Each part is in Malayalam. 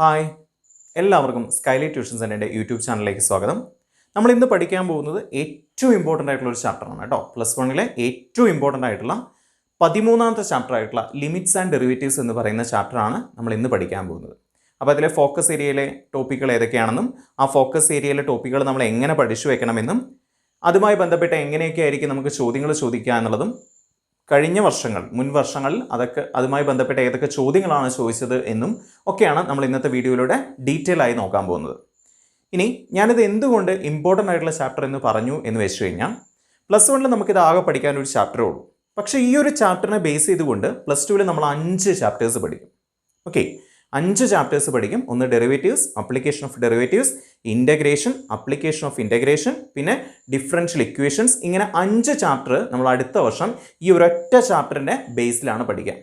ഹായ്, എല്ലാവർക്കും സ്കൈലൈറ്റ് ട്യൂഷൻ സെൻ്ററിൻ്റെ യൂട്യൂബ് ചാനലിലേക്ക് സ്വാഗതം. നമ്മൾ ഇന്ന് പഠിക്കാൻ പോകുന്നത് ഏറ്റവും ഇമ്പോർട്ടൻ്റ് ആയിട്ടുള്ള ഒരു ചാപ്റ്ററാണ് കേട്ടോ. +1 ഏറ്റവും ഇമ്പോർട്ടൻ്റ് ആയിട്ടുള്ള 13ാമത്തെ ചാപ്റ്റർ ആയിട്ടുള്ള ലിമിറ്റ്സ് ആൻഡ് ഡെറിവേറ്റീവ്സ് എന്ന് പറയുന്ന ചാപ്റ്ററാണ് നമ്മൾ ഇന്ന് പഠിക്കാൻ പോകുന്നത്. അപ്പോൾ അതിലെ ഫോക്കസ് ഏരിയയിലെ ടോപ്പിക്കുകൾ ഏതൊക്കെയാണെന്നും ആ ഫോക്കസ് ഏരിയയിലെ ടോപ്പിക്കുകൾ നമ്മൾ എങ്ങനെ പഠിച്ചു വെക്കണമെന്നും അതുമായി ബന്ധപ്പെട്ട് എങ്ങനെയൊക്കെ ആയിരിക്കും നമുക്ക് ചോദ്യങ്ങൾ ചോദിക്കുക എന്നുള്ളതും കഴിഞ്ഞ വർഷങ്ങൾ മുൻ വർഷങ്ങളിൽ അതുമായി ബന്ധപ്പെട്ട ഏതൊക്കെ ചോദ്യങ്ങളാണ് ചോദിച്ചത് എന്നും ഒക്കെയാണ് നമ്മൾ ഇന്നത്തെ വീഡിയോയിലൂടെ ഡീറ്റെയിൽ ആയി നോക്കാൻ പോകുന്നത്. ഇനി ഞാനിത് എന്തുകൊണ്ട് ഇമ്പോർട്ടൻ്റ് ആയിട്ടുള്ള ചാപ്റ്റർ എന്ന് പറഞ്ഞു എന്ന് വെച്ച് കഴിഞ്ഞാൽ +1 നമുക്കിത് ആകെ പഠിക്കാനൊരു ചാപ്റ്ററേ ഉള്ളൂ. പക്ഷേ ഈ ഒരു ചാപ്റ്ററിനെ ബേസ് ചെയ്തുകൊണ്ട് +2 നമ്മൾ 5 ചാപ്റ്റേഴ്സ് പഠിക്കും. ഓക്കെ, 5 ചാപ്റ്റേഴ്സ് പഠിക്കും. ഒന്ന് derivatives, application of derivatives, integration, application of integration, പിന്നെ ഡിഫറൻഷ്യൽ ഇക്വേഷൻസ്. ഇങ്ങനെ 5 ചാപ്റ്റർ നമ്മൾ അടുത്ത വർഷം ഈ ഒരൊറ്റ ചാപ്റ്ററിൻ്റെ ബേസിലാണ് പഠിക്കുക.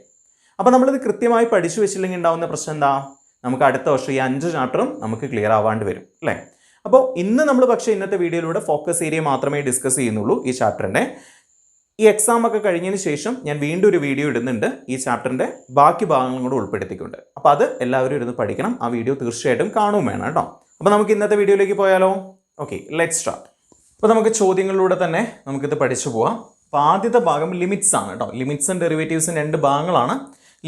അപ്പോൾ നമ്മളിത് കൃത്യമായി പഠിച്ചു വെച്ചില്ലെങ്കിൽ ഉണ്ടാകുന്ന പ്രശ്നം എന്താ? നമുക്ക് അടുത്ത വർഷം ഈ 5 ചാപ്റ്ററും നമുക്ക് ക്ലിയർ ആവാണ്ട് വരും അല്ലേ? അപ്പോൾ ഇന്ന് നമ്മൾ പക്ഷേ ഇന്നത്തെ വീഡിയോയിലൂടെ ഫോക്കസ് ഏരിയ മാത്രമേ ഡിസ്കസ് ചെയ്യുന്നുള്ളൂ ഈ ചാപ്റ്ററിൻ്റെ. ഈ എക്സാം ഒക്കെ കഴിഞ്ഞതിന് ശേഷം ഞാൻ വീണ്ടും ഒരു വീഡിയോ ഇടുന്നുണ്ട് ഈ ചാപ്റ്ററിൻ്റെ ബാക്കി ഭാഗങ്ങളും കൂടെ ഉൾപ്പെടുത്തിക്കൊണ്ട്. അപ്പോൾ അത് എല്ലാവരും ഇരുന്ന് പഠിക്കണം. ആ വീഡിയോ തീർച്ചയായിട്ടും കാണുകയും വേണം കേട്ടോ. അപ്പോൾ നമുക്ക് ഇന്നത്തെ വീഡിയോയിലേക്ക് പോയാലോ? Okay, let's start. അപ്പോൾ നമുക്ക് ചോദ്യങ്ങളിലൂടെ തന്നെ നമുക്കിത് പഠിച്ചു പോവാം. അപ്പോൾ ആദ്യത്തെ ഭാഗം ലിമിറ്റ്സ് ആണ് കേട്ടോ. ലിമിറ്റ്സ് ആൻഡ് ഡെറിവേറ്റീവ്സും 2 ഭാഗങ്ങളാണ്.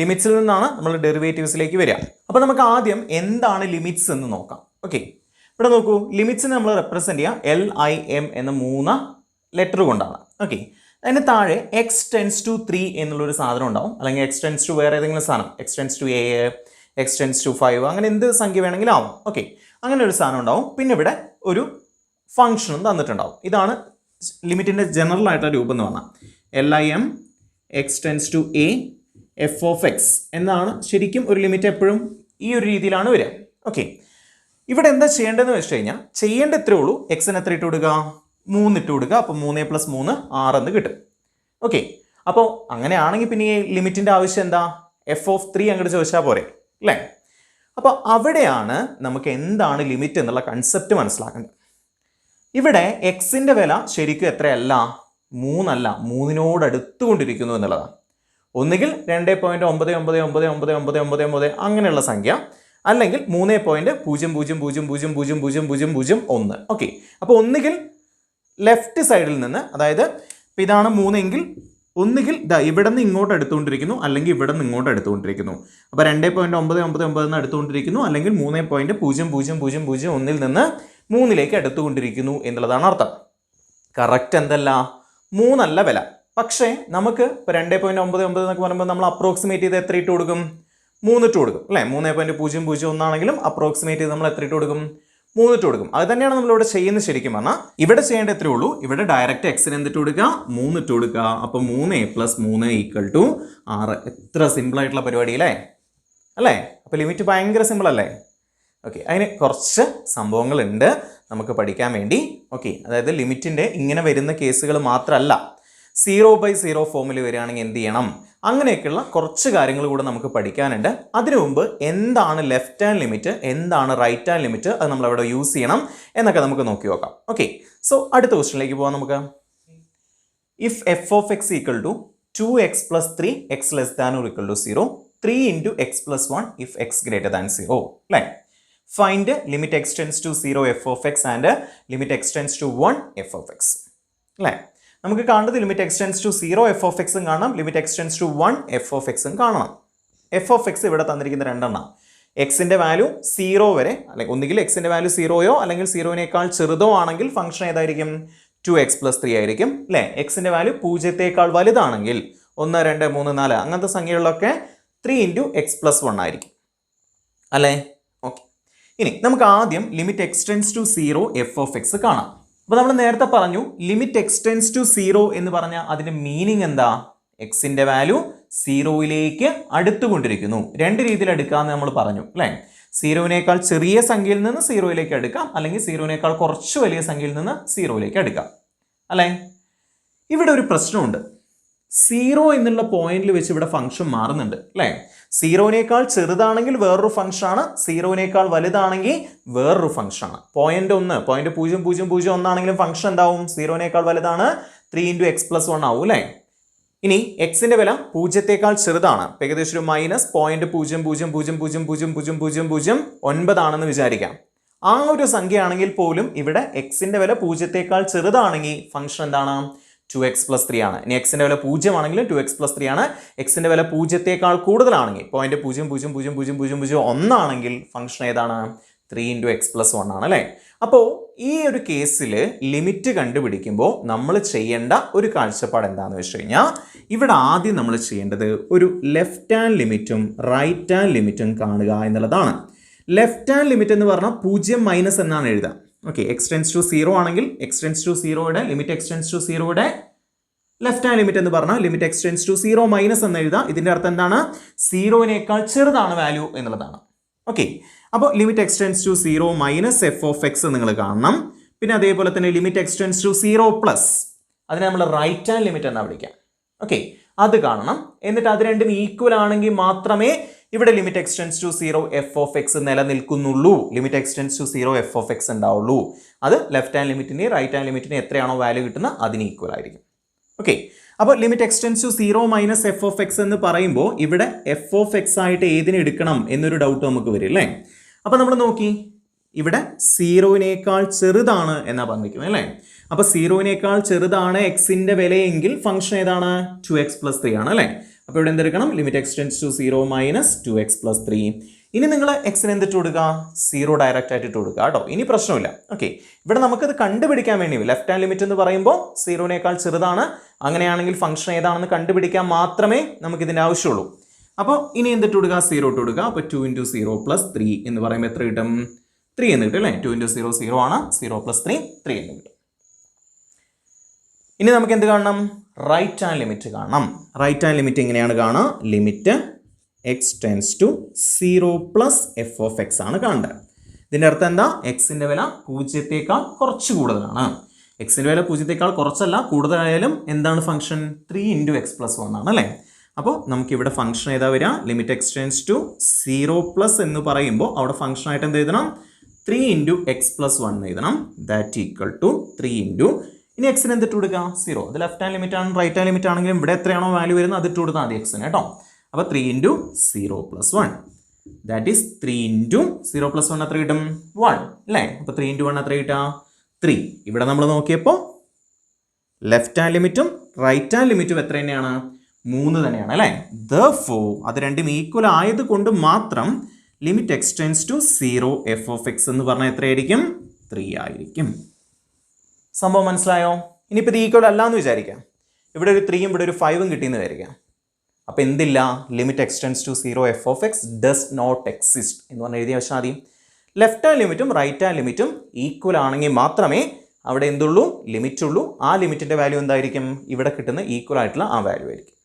ലിമിറ്റ്സിൽ നിന്നാണ് നമ്മൾ ഡെറിവേറ്റീവ്സിലേക്ക് വരിക. അപ്പോൾ നമുക്ക് ആദ്യം എന്താണ് ലിമിറ്റ്സ് എന്ന് നോക്കാം. ഓക്കെ, ഇവിടെ നോക്കൂ, ലിമിറ്റ്സിനെ നമ്മൾ റെപ്രസെൻറ്റ് ചെയ്യുക LIM എന്ന 3 ലെറ്റർ കൊണ്ടാണ്. ഓക്കെ, അതിന് താഴെ x→3 എന്നുള്ളൊരു സാധനം ഉണ്ടാവും, അല്ലെങ്കിൽ x→2 വേറെ ഏതെങ്കിലും സാധനം, x→a, x→5 അങ്ങനെ എന്ത് സംഖ്യ വേണമെങ്കിലും ആവും. ഓക്കെ, അങ്ങനെ ഒരു സാധനം ഉണ്ടാവും. പിന്നെ ഇവിടെ ഒരു ഫംഗ്ഷനും തന്നിട്ടുണ്ടാവും. ഇതാണ് ലിമിറ്റിൻ്റെ ജനറൽ ആയിട്ടുള്ള രൂപം എന്ന് പറഞ്ഞാൽ LIM x→a f(x) എന്നാണ് ശരിക്കും ഒരു ലിമിറ്റ്. എപ്പോഴും ഈ ഒരു രീതിയിലാണ് വരിക. ഓക്കെ, ഇവിടെ എന്താ ചെയ്യേണ്ടതെന്ന് വെച്ച് കഴിഞ്ഞാൽ ചെയ്യേണ്ട എത്രയേ ഉള്ളൂ, എക്സിന് എത്ര ഇട്ട് കൊടുക്കുക? 3 ഇട്ട് കൊടുക്കുക. അപ്പോൾ 3 + 3 6 എന്ന് കിട്ടും. ഓക്കെ, അപ്പോൾ അങ്ങനെയാണെങ്കിൽ പിന്നെ ഈ ലിമിറ്റിൻ്റെ ആവശ്യം എന്താ? f(3) അങ്ങോട്ട് ചോദിച്ചാൽ പോരെ അല്ലേ? അപ്പോൾ അവിടെയാണ് നമുക്ക് എന്താണ് ലിമിറ്റ് എന്നുള്ള കൺസെപ്റ്റ് മനസ്സിലാക്കേണ്ടത്. ഇവിടെ എക്സിൻ്റെ വില ശരിക്കും എത്രയല്ല, 3 അല്ല, 3നോട് അടുത്തുകൊണ്ടിരിക്കുന്നു എന്നുള്ളതാണ്. ഒന്നുകിൽ 2.99999999 അങ്ങനെയുള്ള സംഖ്യ, അല്ലെങ്കിൽ 3.0000000001. ഓക്കെ, അപ്പോൾ ഒന്നുകിൽ ലെഫ്റ്റ് സൈഡിൽ നിന്ന്, അതായത് ഇപ്പം ഇതാണ് 3 എങ്കിൽ ഒന്നുകിൽ ഇവിടെ നിന്ന് ഇങ്ങോട്ട് എടുത്തുകൊണ്ടിരിക്കുന്നു, അല്ലെങ്കിൽ ഇവിടെ നിന്ന് ഇങ്ങോട്ട് എടുത്തുകൊണ്ടിരിക്കുന്നു. അപ്പോൾ 2.999 എടുത്തുകൊണ്ടിരിക്കുന്നു, അല്ലെങ്കിൽ 3.000001 നിന്ന് 3ലേക്ക് എടുത്തുകൊണ്ടിരിക്കുന്നു എന്നുള്ളതാണ് അർത്ഥം. കറക്റ്റ് എന്തല്ല, 3 അല്ല വില. പക്ഷേ നമുക്ക് ഇപ്പോൾ 2.99 എന്നൊക്കെ പറയുമ്പോൾ നമ്മൾ അപ്രോക്സിമേറ്റ് ചെയ്ത് എത്ര ഇട്ട് കൊടുക്കും? 3 ഇട്ട് കൊടുക്കും അല്ലേ? 3.001 ആണെങ്കിലും അപ്രോക്സിമേറ്റ് ചെയ്ത് നമ്മൾ എത്ര ഇട്ട് കൊടുക്കും? 3 ഇട്ട് കൊടുക്കും. അത് തന്നെയാണ് നമ്മളിവിടെ ചെയ്യുന്നത്. ശരിക്കും പറഞ്ഞാൽ ഇവിടെ ചെയ്യേണ്ട എത്രയേ ഉള്ളൂ, ഇവിടെ ഡയറക്റ്റ് എക്സിന് എന്തിട്ട് കൊടുക്കുക? 3 ഇട്ട് കൊടുക്കുക. അപ്പോൾ 3a + 3 = 6. എത്ര സിമ്പിൾ ആയിട്ടുള്ള പരിപാടി അല്ലേ? അപ്പോൾ ലിമിറ്റ് ഭയങ്കര സിമ്പിൾ അല്ലേ? ഓക്കെ, അതിന് കുറച്ച് സംഭവങ്ങളുണ്ട് നമുക്ക് പഠിക്കാൻ വേണ്ടി. ഓക്കെ, അതായത് ലിമിറ്റിൻ്റെ ഇങ്ങനെ വരുന്ന കേസുകൾ മാത്രമല്ല, 0/0 ഫോമിൽ വരികയാണെങ്കിൽ എന്ത് ചെയ്യണം, അങ്ങനെയൊക്കെയുള്ള കുറച്ച് കാര്യങ്ങൾ കൂടെ നമുക്ക് പഠിക്കാനുണ്ട്. അതിനു മുമ്പ് എന്താണ് ലെഫ്റ്റ് ഹാൻഡ് ലിമിറ്റ്, എന്താണ് റൈറ്റ് ഹാൻഡ് ലിമിറ്റ്, അത് നമ്മളവിടെ യൂസ് ചെയ്യണം എന്നൊക്കെ നമുക്ക് നോക്കി നോക്കാം. ഓക്കെ, സോ അടുത്ത ക്വസ്റ്റ്യനിലേക്ക് പോകാം നമുക്ക്. If f(x) = 2x + 3 x < 0, 3 × x + 1 if x greater than 0 അല്ലേ? Find limit x→0 f(x) and limit x→1 f(x) അല്ലേ? നമുക്ക് കാണുന്നത് ലിമിറ്റ് x→0 f(x) കാണണം, ലിമിറ്റ് x→1 f(x) കാണണം. f(x) ഇവിടെ തന്നിരിക്കുന്ന 2 എണ്ണം. എക്സിൻ്റെ വാല്യൂ 0 വരെ, അല്ലെങ്കിൽ ഒന്നുകിൽ എക്സിൻ്റെ വാല്യൂ 0യോ അല്ലെങ്കിൽ 0നേക്കാൾ ചെറുതോ ആണെങ്കിൽ ഫംഗ്ഷൻ ഏതായിരിക്കും? 2x + 3 ആയിരിക്കും അല്ലേ? എക്സിൻ്റെ വാല്യൂ 0ത്തേക്കാൾ വലുതാണെങ്കിൽ 1, 2, 3, 4 അങ്ങനത്തെ സംഖ്യകളിലൊക്കെ 3 × x + 1 ആയിരിക്കും അല്ലേ? ഓക്കെ, ഇനി നമുക്ക് ആദ്യം ലിമിറ്റ് x→0 f(x) കാണാം. അപ്പോൾ നമ്മൾ നേരത്തെ പറഞ്ഞു ലിമിറ്റ് x→0 എന്ന് പറഞ്ഞാൽ അതിൻ്റെ മീനിങ് എന്താ? എക്സിൻ്റെ വാല്യൂ 0യിലേക്ക് അടുത്തുകൊണ്ടിരിക്കുന്നു. 2 രീതിയിൽ എടുക്കാമെന്ന് നമ്മൾ പറഞ്ഞു അല്ലേ? 0നേക്കാൾ ചെറിയ സംഖ്യയിൽ നിന്ന് 0യിലേക്ക് അടുക്കാം, അല്ലെങ്കിൽ 0നേക്കാൾ കുറച്ച് വലിയ സംഖ്യയിൽ നിന്ന് 0യിലേക്ക് അടുക്കാം അല്ലേ? ഇവിടെ ഒരു പ്രശ്നമുണ്ട്. 0 എന്നുള്ള പോയിന്റിൽ വെച്ച് ഇവിടെ ഫംഗ്ഷൻ മാറുന്നുണ്ട് അല്ലേ? 0നേക്കാൾ ചെറുതാണെങ്കിൽ വേറൊരു ഫംഗ്ഷനാണ്, 0നേക്കാൾ വലുതാണെങ്കിൽ വേറൊരു ഫംഗ്ഷനാണ്. പോയിന്റ് 0.0001 ആണെങ്കിലും ഫംഗ്ഷൻ എന്താവും? 0നേക്കാൾ വലുതാണ്, 3 × x + 1 ആവും അല്ലേ? ഇനി എക്സിന്റെ വില 0ത്തേക്കാൾ ചെറുതാണ്, ഏകദേശം ഒരു -0.00000009 ആണെന്ന് വിചാരിക്കാം. ആ ഒരു സംഖ്യയാണെങ്കിൽ പോലും ഇവിടെ എക്സിന്റെ വില 0ത്തേക്കാൾ ചെറുതാണെങ്കിൽ ഫംഗ്ഷൻ എന്താണ്? 2x + 3 ആണ്. ഇനി എക്സിന്റെ വില 0 ആണെങ്കിൽ 2x + 3 ആണ്. എക്സിന്റെ വില 0ത്തേക്കാൾ കൂടുതലാണെങ്കിൽ 0.000001 ആണെങ്കിൽ ഫംഗ്ഷൻ ഏതാണ്? 3 × x + 1 ആണ് അല്ലേ? അപ്പോൾ ഈ ഒരു കേസിൽ ലിമിറ്റ് കണ്ടുപിടിക്കുമ്പോൾ നമ്മൾ ചെയ്യേണ്ട ഒരു കാഴ്ചപ്പാട് എന്താണെന്ന് വെച്ച് കഴിഞ്ഞാൽ, ഇവിടെ ആദ്യം നമ്മൾ ചെയ്യേണ്ടത് ഒരു ലെഫ്റ്റ് ഹാൻഡ് ലിമിറ്റും റൈറ്റ് ഹാൻഡ് ലിമിറ്റും കാണുക എന്നുള്ളതാണ്. ലെഫ്റ്റ് ഹാൻഡ് ലിമിറ്റ് എന്ന് പറഞ്ഞാൽ 0 - എന്നാണ് എഴുതുക. ഓക്കെ, x → 0 ആണെങ്കിൽ x → 0യുടെ ലിമിറ്റ് x → 0യുടെ ലെഫ്റ്റ് ഹാൻഡ് ലിമിറ്റ് എന്ന് പറഞ്ഞാൽ ലിമിറ്റ് x → 0 - എന്ന് എഴുതുക. ഇതിന്റെ അർത്ഥം എന്താണ്? 0നേക്കാൾ ചെറുതാണ് വാല്യൂ എന്നുള്ളതാണ്. ഓക്കെ, അപ്പോൾ ലിമിറ്റ് x → 0 - f(x) നിങ്ങൾ കാണണം. പിന്നെ അതേപോലെ തന്നെ ലിമിറ്റ് x → 0+, അതിനെ നമ്മൾ റൈറ്റ് ഹാൻഡ് ലിമിറ്റ് എന്നാ വിളിക്കാം. ഓക്കെ, അത് കാണണം. എന്നിട്ട് അത് രണ്ടും ഈക്വൽ ആണെങ്കിൽ മാത്രമേ ഇവിടെ ലിമിറ്റ് x → 0 f(x) നിലനിൽക്കുന്നുള്ളൂ. ലിമിറ്റ് x → 0 f(x) ഉണ്ടാവുള്ളൂ. അത് ലെഫ്റ്റ് ഹാൻഡ് ലിമിറ്റിന്റെയും റൈറ്റ് ഹാൻഡ് ലിമിറ്റിന് എത്രയാണോ വാല്യൂ കിട്ടുന്നത് അതിന് ഈക്വൽ ആയിരിക്കും. ഓക്കെ, അപ്പോൾ ലിമിറ്റ് x → 0 - f(x) എന്ന് പറയുമ്പോൾ ഇവിടെ f(x) ആയിട്ട് ഏതിനെ എടുക്കണം എന്നൊരു ഡൗട്ട് നമുക്ക് വരും അല്ലേ? അപ്പോൾ നമ്മൾ നോക്കി, ഇവിടെ 0നേക്കാൾ ചെറുതാണ് എന്നാ പറഞ്ഞിരിക്കുന്നത് അല്ലേ? അപ്പോൾ 0നേക്കാൾ ചെറുതാണ് എക്സിന്റെ വിലയെങ്കിൽ ഫംഗ്ഷൻ ഏതാണ്? 2x + 3 ആണ് അല്ലേ? അപ്പോൾ ഇവിടെ എന്തെടുക്കണം? Limit x → 0 - 2x + 3. ഇനി നിങ്ങൾ എക്സിന് എന്തിട്ട് കൊടുക്കുക? 0 ഡയറക്റ്റ് ആയിട്ട് ഇട്ട് കൊടുക്കുക കേട്ടോ. ഇനി പ്രശ്നമില്ല. ഓക്കെ, ഇവിടെ നമുക്കത് കണ്ടുപിടിക്കാൻ വേണ്ടി ലെഫ്റ്റ് ഹാൻഡ് ലിമിറ്റ് എന്ന് പറയുമ്പോൾ 0നേക്കാൾ ചെറുതാണ്, അങ്ങനെയാണെങ്കിൽ ഫംഗ്ഷൻ ഏതാണെന്ന് കണ്ടുപിടിക്കാൻ മാത്രമേ നമുക്കിതിൻ്റെ ആവശ്യമുള്ളൂ. അപ്പോൾ ഇനി എന്തിട്ട് കൊടുക്കുക? 0 ഇട്ട് കൊടുക്കുക. അപ്പോൾ 2 × 0 + 3 എന്ന് പറയുമ്പോൾ എത്ര കിട്ടും? 3 എന്ന് കിട്ടും അല്ലേ? 2 × 0 0 ആണ്, 0 + 3 3 എന്ന് കിട്ടും. ഇനി നമുക്ക് എന്ത് കാണണം? റൈറ്റ് ഹാൻഡ് ലിമിറ്റ് കാണണം. റൈറ്റ് ഹാൻഡ് ലിമിറ്റ് എങ്ങനെയാണ് കാണുക? ലിമിറ്റ് x → 0 + f(x) ആണ് കാണേണ്ടത്. ഇതിൻ്റെ അർത്ഥം എന്താ? എക്സിന്റെ വില 0ത്തേക്കാൾ കുറച്ച് കൂടുതലാണ്. എക്സിന്റെ വില 0ത്തേക്കാൾ കുറച്ചല്ല, കൂടുതലായാലും എന്താണ് ഫംഗ്ഷൻ? 3 × x + 1 ആണ് അല്ലേ? അപ്പോൾ നമുക്കിവിടെ ഫംഗ്ഷൻ ഏതാ വരിക? ലിമിറ്റ് x → 0+ എന്ന് പറയുമ്പോൾ അവിടെ ഫംഗ്ഷൻ ആയിട്ട് എന്ത് എഴുതണം? 3 × x + 1 എഴുതണം. ദാറ്റ് ഈക്വൽ ടു 3 × ഇനി എക്സിന് എന്തിട്ട് കൊടുക്കുക? 0. അത് ലെഫ്റ്റ് ഹാൻഡ് ലിമിറ്റ് ആണ്, റൈറ്റ് ഹാൻഡ് ലിമിറ്റ് ആണെങ്കിലും ഇവിടെ എത്രയാണോ വാല്യൂ വരുന്നത് അതിട്ട് കൊടുത്താൽ മതി എക്സിന് കേട്ടോ. അപ്പോൾ 3 × 0 + 1 ദാറ്റ് ഈസ് 3 × 0 + 1 എത്ര കിട്ടും? 1 അല്ലേ? അപ്പോൾ 3 × 1 എത്ര കിട്ടുക? 3. ഇവിടെ നമ്മൾ നോക്കിയപ്പോൾ ലെഫ്റ്റ് ഹാൻഡ് ലിമിറ്റും റൈറ്റ് ഹാൻഡ് ലിമിറ്റും എത്ര തന്നെയാണ്? 3 തന്നെയാണ് അല്ലേ? Therefore അത് രണ്ടും ഈക്വൽ ആയതുകൊണ്ട് മാത്രം ലിമിറ്റ് x → 0 f(x) എന്ന് പറഞ്ഞാൽ എത്രയായിരിക്കും? 3 ആയിരിക്കും. സംഭവം മനസ്സിലായോ? ഇനിയിപ്പോൾ ഇത് ഈക്വൽ അല്ല എന്ന് വിചാരിക്കാം. ഇവിടെ ഒരു 3ഉം ഇവിടെ ഒരു 5ഉം കിട്ടിയെന്ന് വിചാരിക്കാം. അപ്പോൾ എന്തില്ല? Limit x → 0 f(x) does not exist എന്ന് പറഞ്ഞാൽ എഴുതിയ വെച്ചാൽ മതി. ലെഫ്റ്റ് ഹാൻഡ് ലിമിറ്റും റൈറ്റ് ഹാൻഡ് ലിമിറ്റും ഈക്വൽ ആണെങ്കിൽ മാത്രമേ അവിടെ എന്തുള്ളൂ? ലിമിറ്റ് ഉള്ളൂ. ആ ലിമിറ്റിൻ്റെ വാല്യൂ എന്തായിരിക്കും? ഇവിടെ കിട്ടുന്ന ഈക്വൽ ആയിട്ടുള്ള ആ വാല്യൂ ആയിരിക്കും.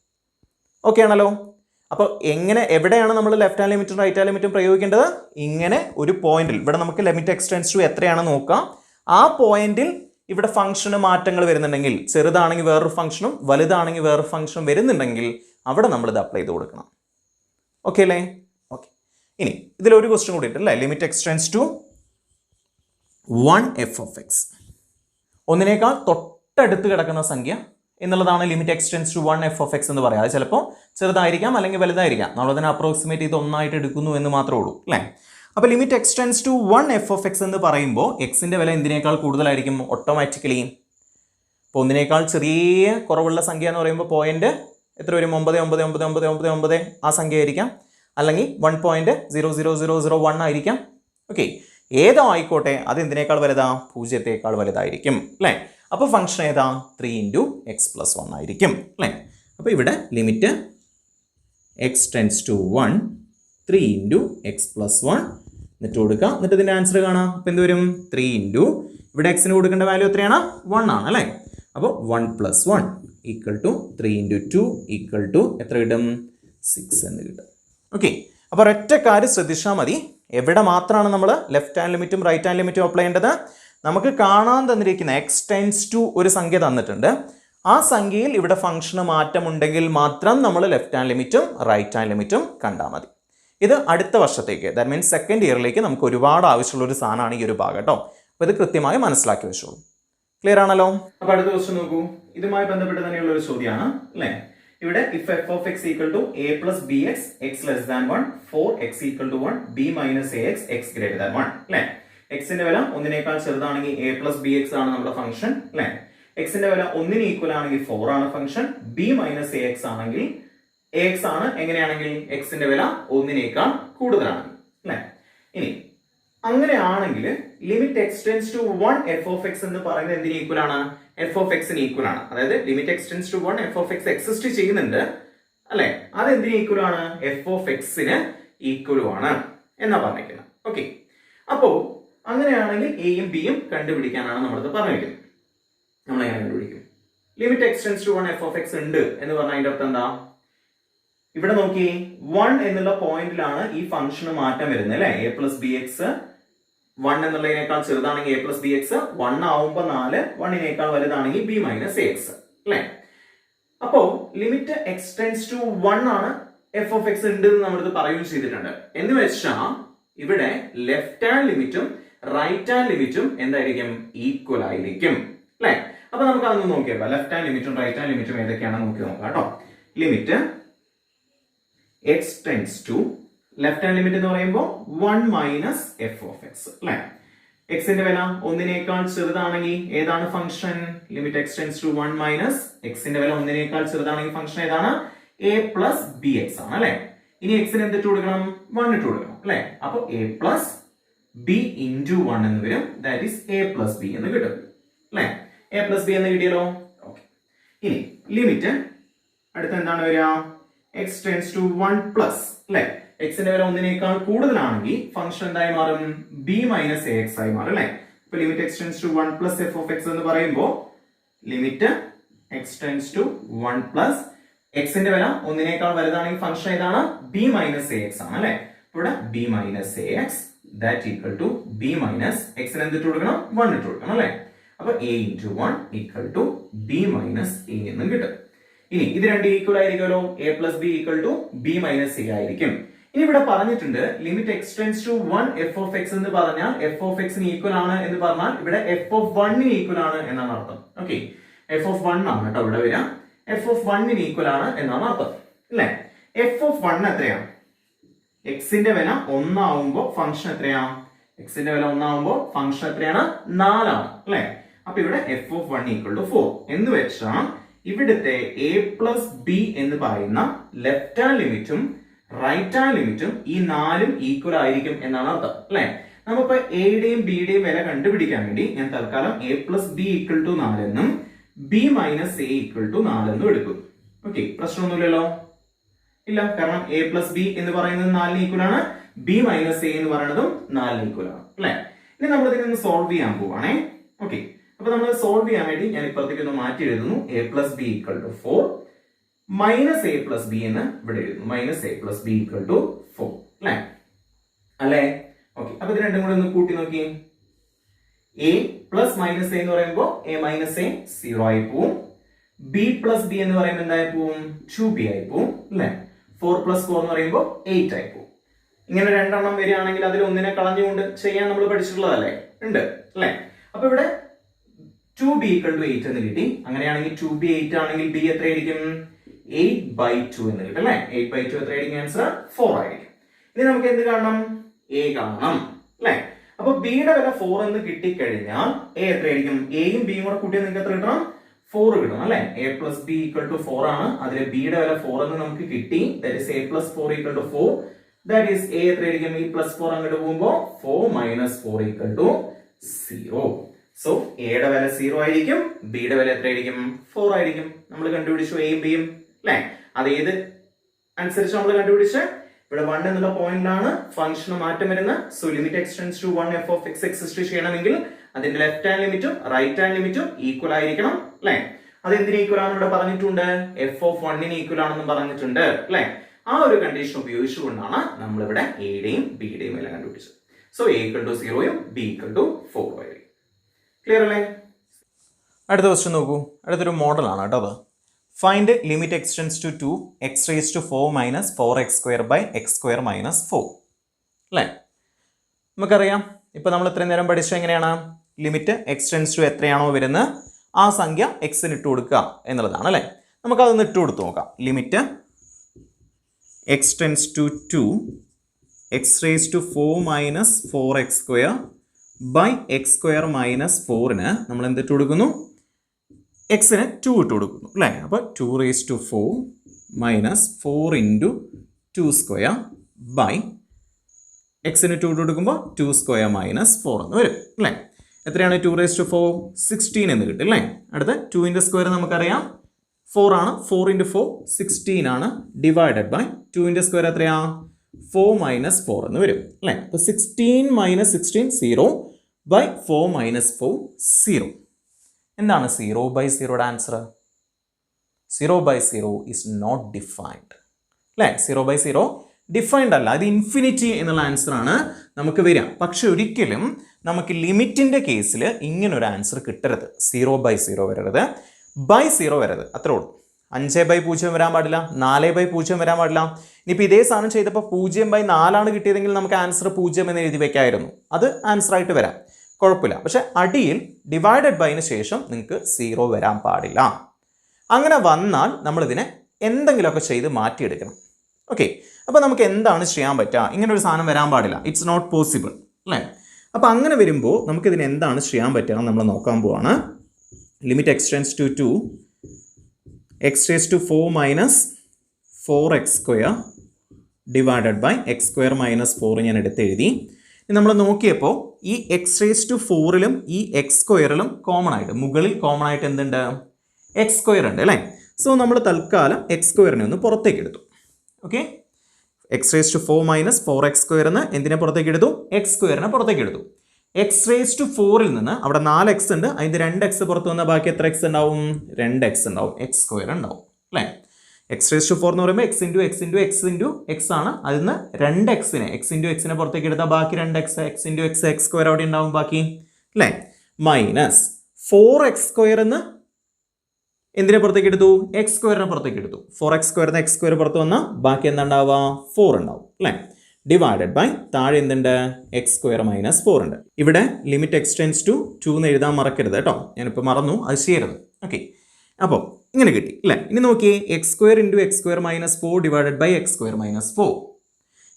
ഓക്കെ ആണല്ലോ? അപ്പോൾ എവിടെയാണ് നമ്മൾ ലെഫ്റ്റ് ഹാൻഡ് ലിമിറ്റും റൈറ്റ് ഹാൻഡ് ലിമിറ്റും പ്രയോഗിക്കേണ്ടത്? ഇങ്ങനെ ഒരു പോയിന്റിൽ ഇവിടെ നമുക്ക് ലിമിറ്റ് x → 0 എത്രയാണെന്ന് നോക്കാം. ആ പോയിന്റിൽ ഇവിടെ ഫംഗ്ഷന് മാറ്റങ്ങൾ വരുന്നുണ്ടെങ്കിൽ, ചെറുതാണെങ്കിൽ വേറൊരു ഫംഗ്ഷനും വലുതാണെങ്കിൽ വേറൊരു ഫംഗ്ഷനും വരുന്നുണ്ടെങ്കിൽ അവിടെ നമ്മൾ ഇത് അപ്ലൈ ചെയ്ത് കൊടുക്കണം. ഓക്കെ അല്ലേ? ഓക്കെ, ഇനി ഇതിലൊരു ക്വസ്റ്റ്യൻ കൂടി ഉണ്ടല്ലേ? ലിമിറ്റ് x → 1 f(x) ഒന്നിനേക്കാൾ തൊട്ടടുത്ത് കിടക്കുന്ന സംഖ്യ എന്നുള്ളതാണ് ലിമിറ്റ് x → 1 f(x) എന്ന് പറയാം. അത് ചിലപ്പോൾ ചെറുതായിരിക്കാം അല്ലെങ്കിൽ വലുതായിരിക്കാം. നമ്മളതിനെ അപ്രോക്സിമേറ്റ് ചെയ്ത് ഒന്നായിട്ട് എടുക്കുന്നു എന്ന് മാത്രമേ ഉള്ളൂ അല്ലേ? അപ്പോൾ ലിമിറ്റ് x → 1 f(x) എന്ന് പറയുമ്പോൾ എക്സിന്റെ വില എന്തിനേക്കാൾ കൂടുതലായിരിക്കും? ഓട്ടോമാറ്റിക്കലി ഇപ്പോൾ ഒന്നിനേക്കാൾ ചെറിയ കുറവുള്ള സംഖ്യ എന്ന് പറയുമ്പോൾ പോയിന്റ് എത്ര വരും? 9999999 ആ സംഖ്യ ആയിരിക്കാം, അല്ലെങ്കിൽ 1.00001 ആയിരിക്കാം. ഓക്കെ, ഏതോ ആയിക്കോട്ടെ, അത് എന്തിനേക്കാൾ വലുതാ? 0ത്തേക്കാൾ വലുതായിരിക്കും അല്ലേ? അപ്പോൾ ഫംഗ്ഷൻ ഏതാ? 3 × x + 1 ആയിരിക്കും അല്ലേ? അപ്പോൾ ഇവിടെ ലിമിറ്റ് x → 1 3 × x + 1 എന്നിട്ട് കൊടുക്കുക. എന്നിട്ട് ഇതിൻ്റെ ആൻസർ കാണാം. അപ്പോൾ എന്ത് വരും? 3 × ഇവിടെ എക്സിന് കൊടുക്കേണ്ട വാല്യൂ എത്രയാണ്? 1 ആണ് അല്ലേ? അപ്പോൾ 1 + 1 = 3 × 2 = എത്ര കിട്ടും? 6 എന്ന് കിട്ടും. ഓക്കെ, അപ്പോൾ ഒരൊറ്റ കാര്യം ശ്രദ്ധിച്ചാൽ മതി. എവിടെ മാത്രമാണ് നമ്മൾ ലെഫ്റ്റ് ഹാൻഡ് ലിമിറ്റും റൈറ്റ് ഹാൻഡ് ലിമിറ്റും അപ്ലൈ ചെയ്യേണ്ടത്? നമുക്ക് കാണാൻ തന്നിരിക്കുന്ന x → ഒരു സംഖ്യ തന്നിട്ടുണ്ട്. ആ സംഖ്യയിൽ ഇവിടെ ഫംഗ്ഷന് മാറ്റമുണ്ടെങ്കിൽ മാത്രം നമ്മൾ ലെഫ്റ്റ് ഹാൻഡ് ലിമിറ്റും റൈറ്റ് ഹാൻഡ് ലിമിറ്റും കണ്ടാൽ മതി. ഇത് അടുത്ത വർഷത്തേക്ക്, ദാറ്റ് മീൻസ് സെക്കൻഡ് ഇയറിലേക്ക് നമുക്ക് ഒരുപാട് ആവശ്യമുള്ള ഒരു സാധനമാണ് ഈ ഒരു ഭാഗം കേട്ടോ. അപ്പോൾ ഇത് കൃത്യമായി മനസ്സിലാക്കി വെച്ചോളൂ. ക്ലിയർ ആണല്ലോ? അപ്പോൾ അടുത്ത ക്വസ്റ്റ്യൻ നോക്കൂ. ഇതുമായി ബന്ധപ്പെട്ട് തന്നെയുള്ള ഒരു ചോദ്യമാണ് അല്ലേ? ഇവിടെ if f of x equal to a plus bx x less than 1 for x equal to 1 b minus ax x greater than 1 അല്ലേ. എക്സിന്റെ വില ഒന്നിനേക്കാൾ ചെറുതാണെങ്കിൽ a plus bx ആണ് നമ്മുടെ ഫംഗ്ഷൻ അല്ലേ. എക്സിന്റെ വില ഒന്നിന് ഈക്വൽ ആണെങ്കിൽ 4 ആണ് ഫംഗ്ഷൻ. b മൈനസ് ax ആണെങ്കിൽ ax ആണ് എങ്ങനെയാണെങ്കിൽ എക്സിന്റെ വില ഒന്നിനേക്കാൾ കൂടുതലാണ് അല്ലേ. ഇനി അങ്ങനെയാണെങ്കിൽ limit x tends to 1 f of x എന്ന് പറയുന്നത് എന്തിന് ഈക്വൽ ആണ്? എഫ് ഓഫ് എക്സിന് ഈക്വൽ ആണ്. അതായത് limit x tends to 1 f of x exist ചെയ്യുന്നുണ്ട് അല്ലെ, അത് എന്തിന് ഈക്വൽ ആണ്? എഫ് ഓഫ് എക്സിന് ഈക്വൽ ആണ് എന്നാ പറഞ്ഞിരിക്കുന്നത്. ഓക്കെ, അപ്പോ അങ്ങനെയാണെങ്കിൽ എയും ബിയും കണ്ടുപിടിക്കാനാണ് നമ്മളത് പറഞ്ഞിരിക്കുന്നത്. നമ്മൾ എങ്ങനെ കണ്ടുപിടിക്കും? Limit x tends to 1 f of x ഉണ്ട് എന്ന് പറഞ്ഞാൽ അതിന്റെ അർത്ഥം എന്താ? ഇവിടെ നോക്കി 1 എന്നുള്ള പോയിന്റിലാണ് ഈ ഫംഗ്ഷന് മാറ്റം വരുന്നത് അല്ലെ. എ പ്ലസ് ബി എക്സ് 1 എന്നുള്ളതിനേക്കാൾ ചെറുതാണെങ്കിൽ എ പ്ലസ് ബി എക്സ്, 1 ആവുമ്പോൾ 4, 1 വലുതാണെങ്കിൽ ബി മൈനസ് എക്സ് അല്ലെ. അപ്പോ ലിമിറ്റ് എക്സ് ടെൻസ് ടു 1 ആണ് എഫ് ഓഫ് എക്സ് ഉണ്ട് എന്ന് നമ്മളിത് പറയുകയും ചെയ്തിട്ടുണ്ട്. എന്ന് വെച്ചാൽ ഇവിടെ ലെഫ്റ്റ് ഹാൻഡ് ലിമിറ്റും റൈറ്റ് ഹാൻഡ് ലിമിറ്റും എന്തായിരിക്കും? ഈക്വൽ ആയിരിക്കും അല്ലെ. അപ്പൊ നമുക്ക് അതൊന്ന് നോക്കിയാൽ ലെഫ്റ്റ് ഹാൻഡ് ലിമിറ്റും റൈറ്റ് ഹാൻഡ് ലിമിറ്റും ഏതൊക്കെയാണെന്ന് നോക്കി നോക്കാം കേട്ടോ. Limit x tends to left hand limit എന്ന് പറയുമ്പോൾ 1 മൈനസ് എഫ് ഓഫ് എക്സ് അല്ലെ. എക്സിന്റെ വില ഒന്നിനേക്കാൾ ചെറുതാണെങ്കിൽ ഏതാണ് function? Limit x tends to 1 minus എക്സിന്റെ വില ഒന്നിനേക്കാൾ ചെറുതാണെങ്കിൽ ഫംഗ്ഷൻ ഏതാണ്? എ പ്ലസ് ബി എക്സ് ആണ് അല്ലെ. ഇനി എക്സിന് എന്തിട്ട് കൊടുക്കണം? 1 ഇട്ട് കൊടുക്കണം അല്ലെ. അപ്പൊ എ പ്ലസ് ബി ഇൻറ്റു 1 എന്ന് വരും. That is a plus b എന്ന് കിട്ടും അല്ലെ. എ പ്ലസ് ബി എന്ന് കിട്ടിയല്ലോ. ഓക്കെ, ഇനി ലിമിറ്റ് അടുത്ത എന്താണ് വരിക? എക്സ് ടെൻസ് ടു 1 പ്ലസ് അല്ലെ. എക്സിന്റെ വില ഒന്നിനേക്കാൾ കൂടുതലാണെങ്കിൽ ഫംഗ്ഷൻ എന്തായി മാറും? ബി മൈനസ് എ എക്സ് ആയി മാറും അല്ലെ. ഇപ്പൊ limit x tends to 1 plus f of x എന്ന് പറയുമ്പോൾ limit x tends to 1 plus എക്സിന്റെ വില ഒന്നിനേക്കാൾ വലുതാണെങ്കിൽ ഫംഗ്ഷൻ ഏതാണ്? ബി മൈനസ് എ എക്സ് ആണ് അല്ലെ. ഇവിടെ b minus a x that equal to b minus എക്സിന് എന്തിട്ട് കൊടുക്കണം? 1 ഇട്ട് കൊടുക്കണം അല്ലെ. അപ്പൊ a into 1 equal to b minus a എന്നും കിട്ടും. ഇനി ഇത് രണ്ട് ഈക്വൽ ആയിരിക്കുമല്ലോ. A plus b equal to b minus a ആയിരിക്കും. ഇനി ഇവിടെ പറഞ്ഞിട്ടുണ്ട് limit x tends to 1 f of x എന്ന് പറഞ്ഞാൽ എഫ് ഓഫ് എക്സിന് ഈക്വൽ ആണ് എന്ന് പറഞ്ഞാൽ ഇവിടെ എഫ് ഓഫ് 1 ഈക്വൽ ആണ് എന്നാണ് അർത്ഥം. ഓക്കെ, എഫ് ഓഫ് 1 ആണ് കേട്ടോ ഇവിടെ വരിക. എഫ് ഓഫ് 1 ഈക്വൽ ആണ് എന്നാണ് അർത്ഥം അല്ലെ. എഫ് ഓഫ് 1 എത്രയാണ്? എക്സിന്റെ വില 1 ആവുമ്പോൾ ഫംഗ്ഷൻ എത്രയാണ്? എക്സിന്റെ വില 1 ആവുമ്പോൾ ഫംഗ്ഷൻ എത്രയാണ്? 4 ആണ് അല്ലെ. അപ്പൊ ഇവിടെ എഫ് ഓഫ് 1 ഈക്വൽ ടു 4 എന്ന് വെച്ചാൽ ഇവിടുത്തെ എ പ്ലസ് ബി എന്ന് പറയുന്ന ലെഫ്റ്റ് ഹാൻഡ് ലിമിറ്റും റൈറ്റ് ഹാൻഡ് ലിമിറ്റും ഈ 4ഉം ഈക്വൽ ആയിരിക്കും എന്നാണ് അർത്ഥം അല്ലെ. നമ്മളിപ്പോ എയുടെയും ബിയുടെയും വില കണ്ടുപിടിക്കാൻ വേണ്ടി ഞാൻ തൽക്കാലം a plus b equal to 4 എന്നും b minus a equal to 4 എന്നും എടുക്കും. ഓക്കെ, പ്രശ്നമൊന്നുമില്ലല്ലോ. ഇല്ല, കാരണം എ പ്ലസ് ബി എന്ന് പറയുന്നത് 4 ഈക്വൽ ആണ്, ബി മൈനസ് എ എന്ന് പറയുന്നതും 4 ഈക്വൽ ആണ് അല്ലെ. ഇനി നമ്മൾ ഇതിനൊന്ന് സോൾവ് ചെയ്യാൻ പോവാണേ. ഓക്കെ, അപ്പൊ നമ്മൾ സോൾവ് ചെയ്യാൻ വേണ്ടി ഞാൻ ഇപ്പുറത്തേക്ക് ഒന്ന് മാറ്റി എഴുതുന്നു. A plus b equal to 4 minus a plus b എന്ന് ഇവിടെ എഴുതുന്നു. Minus a plus b equal to 4 അല്ലെ അല്ലെ. ഓക്കെ, അപ്പൊ ഇത് രണ്ടും കൂടെ ഒന്ന് കൂട്ടി നോക്കി. എ പ്ലസ് മൈനസ് എ എന്ന് പറയുമ്പോൾ എ മൈനസ് എ 0 ആയി പോവും. ബി പ്ലസ് ബി എന്ന് പറയുമ്പോൾ എന്തായി പോവും? 2b ആയി പോവും അല്ലെ. 4 പ്ലസ് 4 എന്ന് പറയുമ്പോൾ 8 ആയി പോവും. ഇങ്ങനെ രണ്ടെണ്ണം വരികയാണെങ്കിൽ അതിൽ ഒന്നിനെ കളഞ്ഞുകൊണ്ട് ചെയ്യാൻ നമ്മൾ പഠിച്ചിട്ടുള്ളതല്ലേ ഉണ്ട് അല്ലെ. അപ്പൊ ഇവിടെ 2b ഈക്വൽ ടു 8 എന്ന് കിട്ടി. അങ്ങനെയാണെങ്കിൽ 2b 8 ആണെങ്കിൽ b എത്രയായിരിക്കും? 8/2 എന്ന് കിട്ടും അല്ലെ. 8/2 എത്രയായിരിക്കും? ആൻസർ 4 ആയിരിക്കും. ഇനി നമുക്ക് എന്ത് കാണണം? a കാണണം അല്ലെ. അപ്പൊ ബിയുടെ വില 4 എന്ന് കിട്ടിക്കഴിഞ്ഞാൽ എ എത്രയായിരിക്കും? എയും ബിയും കൂടെ കൂട്ടിയാൽ നിങ്ങൾക്ക് എത്ര കിട്ടണം? 4 കിട്ടണം അല്ലെ. A plus b equal to 4 ആണ്. അതിലെ ബിയുടെ വില 4 എന്ന് നമുക്ക് കിട്ടി. That is a plus 4 equal to 4. That is a എത്രയായിരിക്കും? ഈ പ്ലസ് 4 അങ്ങോട്ട് പോകുമ്പോൾ 4 മൈനസ് 4 ഈക്വൽ ടു 0. സോ എയുടെ വില 0 ആയിരിക്കും, ബിയുടെ വില എത്രയായിരിക്കും? 4 ആയിരിക്കും. നമ്മൾ കണ്ടുപിടിച്ചു എയും ബിയും അല്ലെ. അത് ഏത് അനുസരിച്ച് നമ്മൾ കണ്ടുപിടിച്ച് ഇവിടെ 1 എന്നുള്ള പോയിന്റിലാണ് ഫംഗ്ഷന് മാറ്റം വരുന്നത്. So limit x tends to 1 f of x exist ചെയ്യണമെങ്കിൽ അതിന്റെ ലെഫ്റ്റ് ഹാൻഡ് ലിമിറ്റും റൈറ്റ് ഹാൻഡ് ലിമിറ്റും ഈക്വൽ ആയിരിക്കണം അല്ലെ. അത് എന്തിന് ഈക്വൽ ആണെന്ന് ഇവിടെ പറഞ്ഞിട്ടുണ്ട്? എഫ് ഓഫ് 1 ഈക്വൽ ആണെന്ന് പറഞ്ഞിട്ടുണ്ട് അല്ലെ. ആ ഒരു കണ്ടീഷൻ ഉപയോഗിച്ചുകൊണ്ടാണ് നമ്മൾ ഇവിടെ എയുടെയും ബിയുടെയും വില കണ്ടുപിടിച്ചത്. സോ എ ഈക്വൽ ടു 0യും ബി ഈക്വൽ ടു 4 ആയിരിക്കും. ക്ലിയർ അല്ലേ? അടുത്ത ക്വസ്റ്റ്യൻ നോക്കൂ. അടുത്തൊരു മോഡലാണ് കേട്ടോ. അത് find limit x tends to 2 x raise to 4 minus 4x² by x² minus 4 അല്ലേ. നമുക്കറിയാം ഇപ്പം നമ്മൾ ഇത്രയും നേരം പഠിച്ചത് എങ്ങനെയാണ്? ലിമിറ്റ് എക്സ് ടെൻസ് ടു എത്രയാണോ വരുന്നത് ആ സംഖ്യ എക്സിന് ഇട്ട് കൊടുക്കുക എന്നുള്ളതാണ് അല്ലേ. നമുക്കതൊന്ന് ഇട്ട് കൊടുത്ത് നോക്കാം. Limit x tends to 2 x raise to 4 minus 4x² by x² minus 4ന് നമ്മൾ എന്തിട്ട് കൊടുക്കുന്നു? എക്സിന് 2 ഇട്ട് കൊടുക്കുന്നു അല്ലേ? അപ്പോൾ 2 raise to 4 minus 4 into 2² by എക്സിന് 2 ഇട്ട് കൊടുക്കുമ്പോൾ 2² മൈനസ് 4 എന്ന് വരും അല്ലേ? എത്രയാണ് 2 റേസ് ടു 4? 16 എന്ന് കിട്ടും അല്ലേ? അടുത്ത 2ൻ്റെ സ്ക്വയർ നമുക്കറിയാം 4 ആണ്. 4 ഇൻറ്റു 4 16 ആണ്. ഡിവൈഡഡ് ബൈ 2ൻ്റെ സ്ക്വയർ എത്രയാ? 4 മൈനസ് 4 എന്ന് വരും അല്ലേ? അപ്പോൾ 16 മൈനസ് 16 0 ബൈ 4 മൈനസ് 4 0. എന്താണ് 0/0യുടെ ആൻസർ? 0/0 ഈസ് നോട്ട് ഡിഫൈൻഡ് അല്ലേ? 0/0 ഡിഫൈൻഡ് അല്ല, ഇത് ഇൻഫിനിറ്റി എന്നുള്ള ആൻസർ ആണ് നമുക്ക് വരിക. പക്ഷെ ഒരിക്കലും നമുക്ക് ലിമിറ്റിൻ്റെ കേസിൽ ഇങ്ങനൊരു ആൻസർ കിട്ടരുത്. 0/0 വരരുത്, ബൈ 0 വരരുത്, അത്രേ ഉള്ളൂ. 5/0 വരാൻ പാടില്ല, 4/0 വരാൻ പാടില്ല. ഇനിയിപ്പോൾ ഇതേ സാധനം ചെയ്തപ്പോൾ 0/4 കിട്ടിയതെങ്കിൽ നമുക്ക് ആൻസർ 0 എന്ന് എഴുതി വെക്കായിരുന്നു. അത് ആൻസർ ആയിട്ട് വരാം, കുഴപ്പമില്ല. പക്ഷെ അടിയിൽ ഡിവൈഡഡ് ബൈന് ശേഷം നിങ്ങൾക്ക് 0 വരാൻ പാടില്ല. അങ്ങനെ വന്നാൽ നമ്മളിതിനെ എന്തെങ്കിലുമൊക്കെ ചെയ്ത് മാറ്റിയെടുക്കണം. ഓക്കെ, അപ്പോൾ നമുക്ക് എന്താണ് ചെയ്യാൻ പറ്റുക? ഇങ്ങനെ ഒരു സാധനം വരാൻ പാടില്ല, ഇറ്റ്സ് നോട്ട് പോസിബിൾ അല്ലേ? അപ്പോൾ അങ്ങനെ വരുമ്പോൾ നമുക്കിതിന് എന്താണ് ചെയ്യാൻ പറ്റുക നമ്മൾ നോക്കാൻ പോവാണ്. Limit x tends to 2 x raise to 4 minus 4x² divided by x² minus 4 ഞാൻ എടുത്ത് എഴുതി. നമ്മൾ നോക്കിയപ്പോൾ ഈ എക്സ് റേസ് ടു 4ലും ഈ x² കോമൺ ആയിട്ട്, മുകളിൽ കോമൺ ആയിട്ട് എന്തുണ്ട്? x² ഉണ്ട് അല്ലേ? സോ നമ്മൾ തൽക്കാലം x² ഒന്ന് പുറത്തേക്ക് എടുത്തു. Okay, x raise to 4 minus 4x² എന്ന് എന്തിനെ പുറത്തേക്ക് എടുത്തു? x² പുറത്തേക്ക് എടുത്തു. എക്സ് റേസ് ടു 4ൽ നിന്ന് അവിടെ 4x ഉണ്ട്, അതിൻ്റെ 2x പുറത്ത് വന്നാൽ ബാക്കി എത്ര x ഉണ്ടാവും? 2x ഉണ്ടാവും, x² ഉണ്ടാവും അല്ലേ? എക്സ് റേസ് ടു 4 എന്ന് പറയുമ്പോൾ x into X into X into X ആണ്. അതിൽ നിന്ന് 2xനെ എക്സ് ഇൻറ്റു എക്സിനെ പുറത്തേക്ക് എടുത്താൽ ബാക്കി 2x, X into X x² അവിടെ ഉണ്ടാവും ബാക്കി അല്ലേ? മൈനസ് 4x² എന്ന് എന്തിനെ പുറത്തേക്ക് എടുത്തു? x² പുറത്തേക്ക് എടുത്തു. 4x² x² പുറത്ത് വന്നാൽ ബാക്കി എന്താ ഉണ്ടാവുക? 4 ഉണ്ടാവും അല്ലേ? ഡിവൈഡഡ് ബൈ താഴെ എന്തുണ്ട്? x² മൈനസ് 4 ഉണ്ട്. ഇവിടെ ലിമിറ്റ് എക്സ് ടെൻസ് ടു 2 എന്ന് എഴുതാൻ മറക്കരുത് കേട്ടോ, ഞാനിപ്പോൾ മറന്നു, അത് ചെയ്യരുത്. ഓക്കെ, അപ്പോൾ ഇങ്ങനെ കിട്ടി അല്ലേ? ഇനി നോക്കിയേ, x² into x² minus 4 divided by x² minus 4.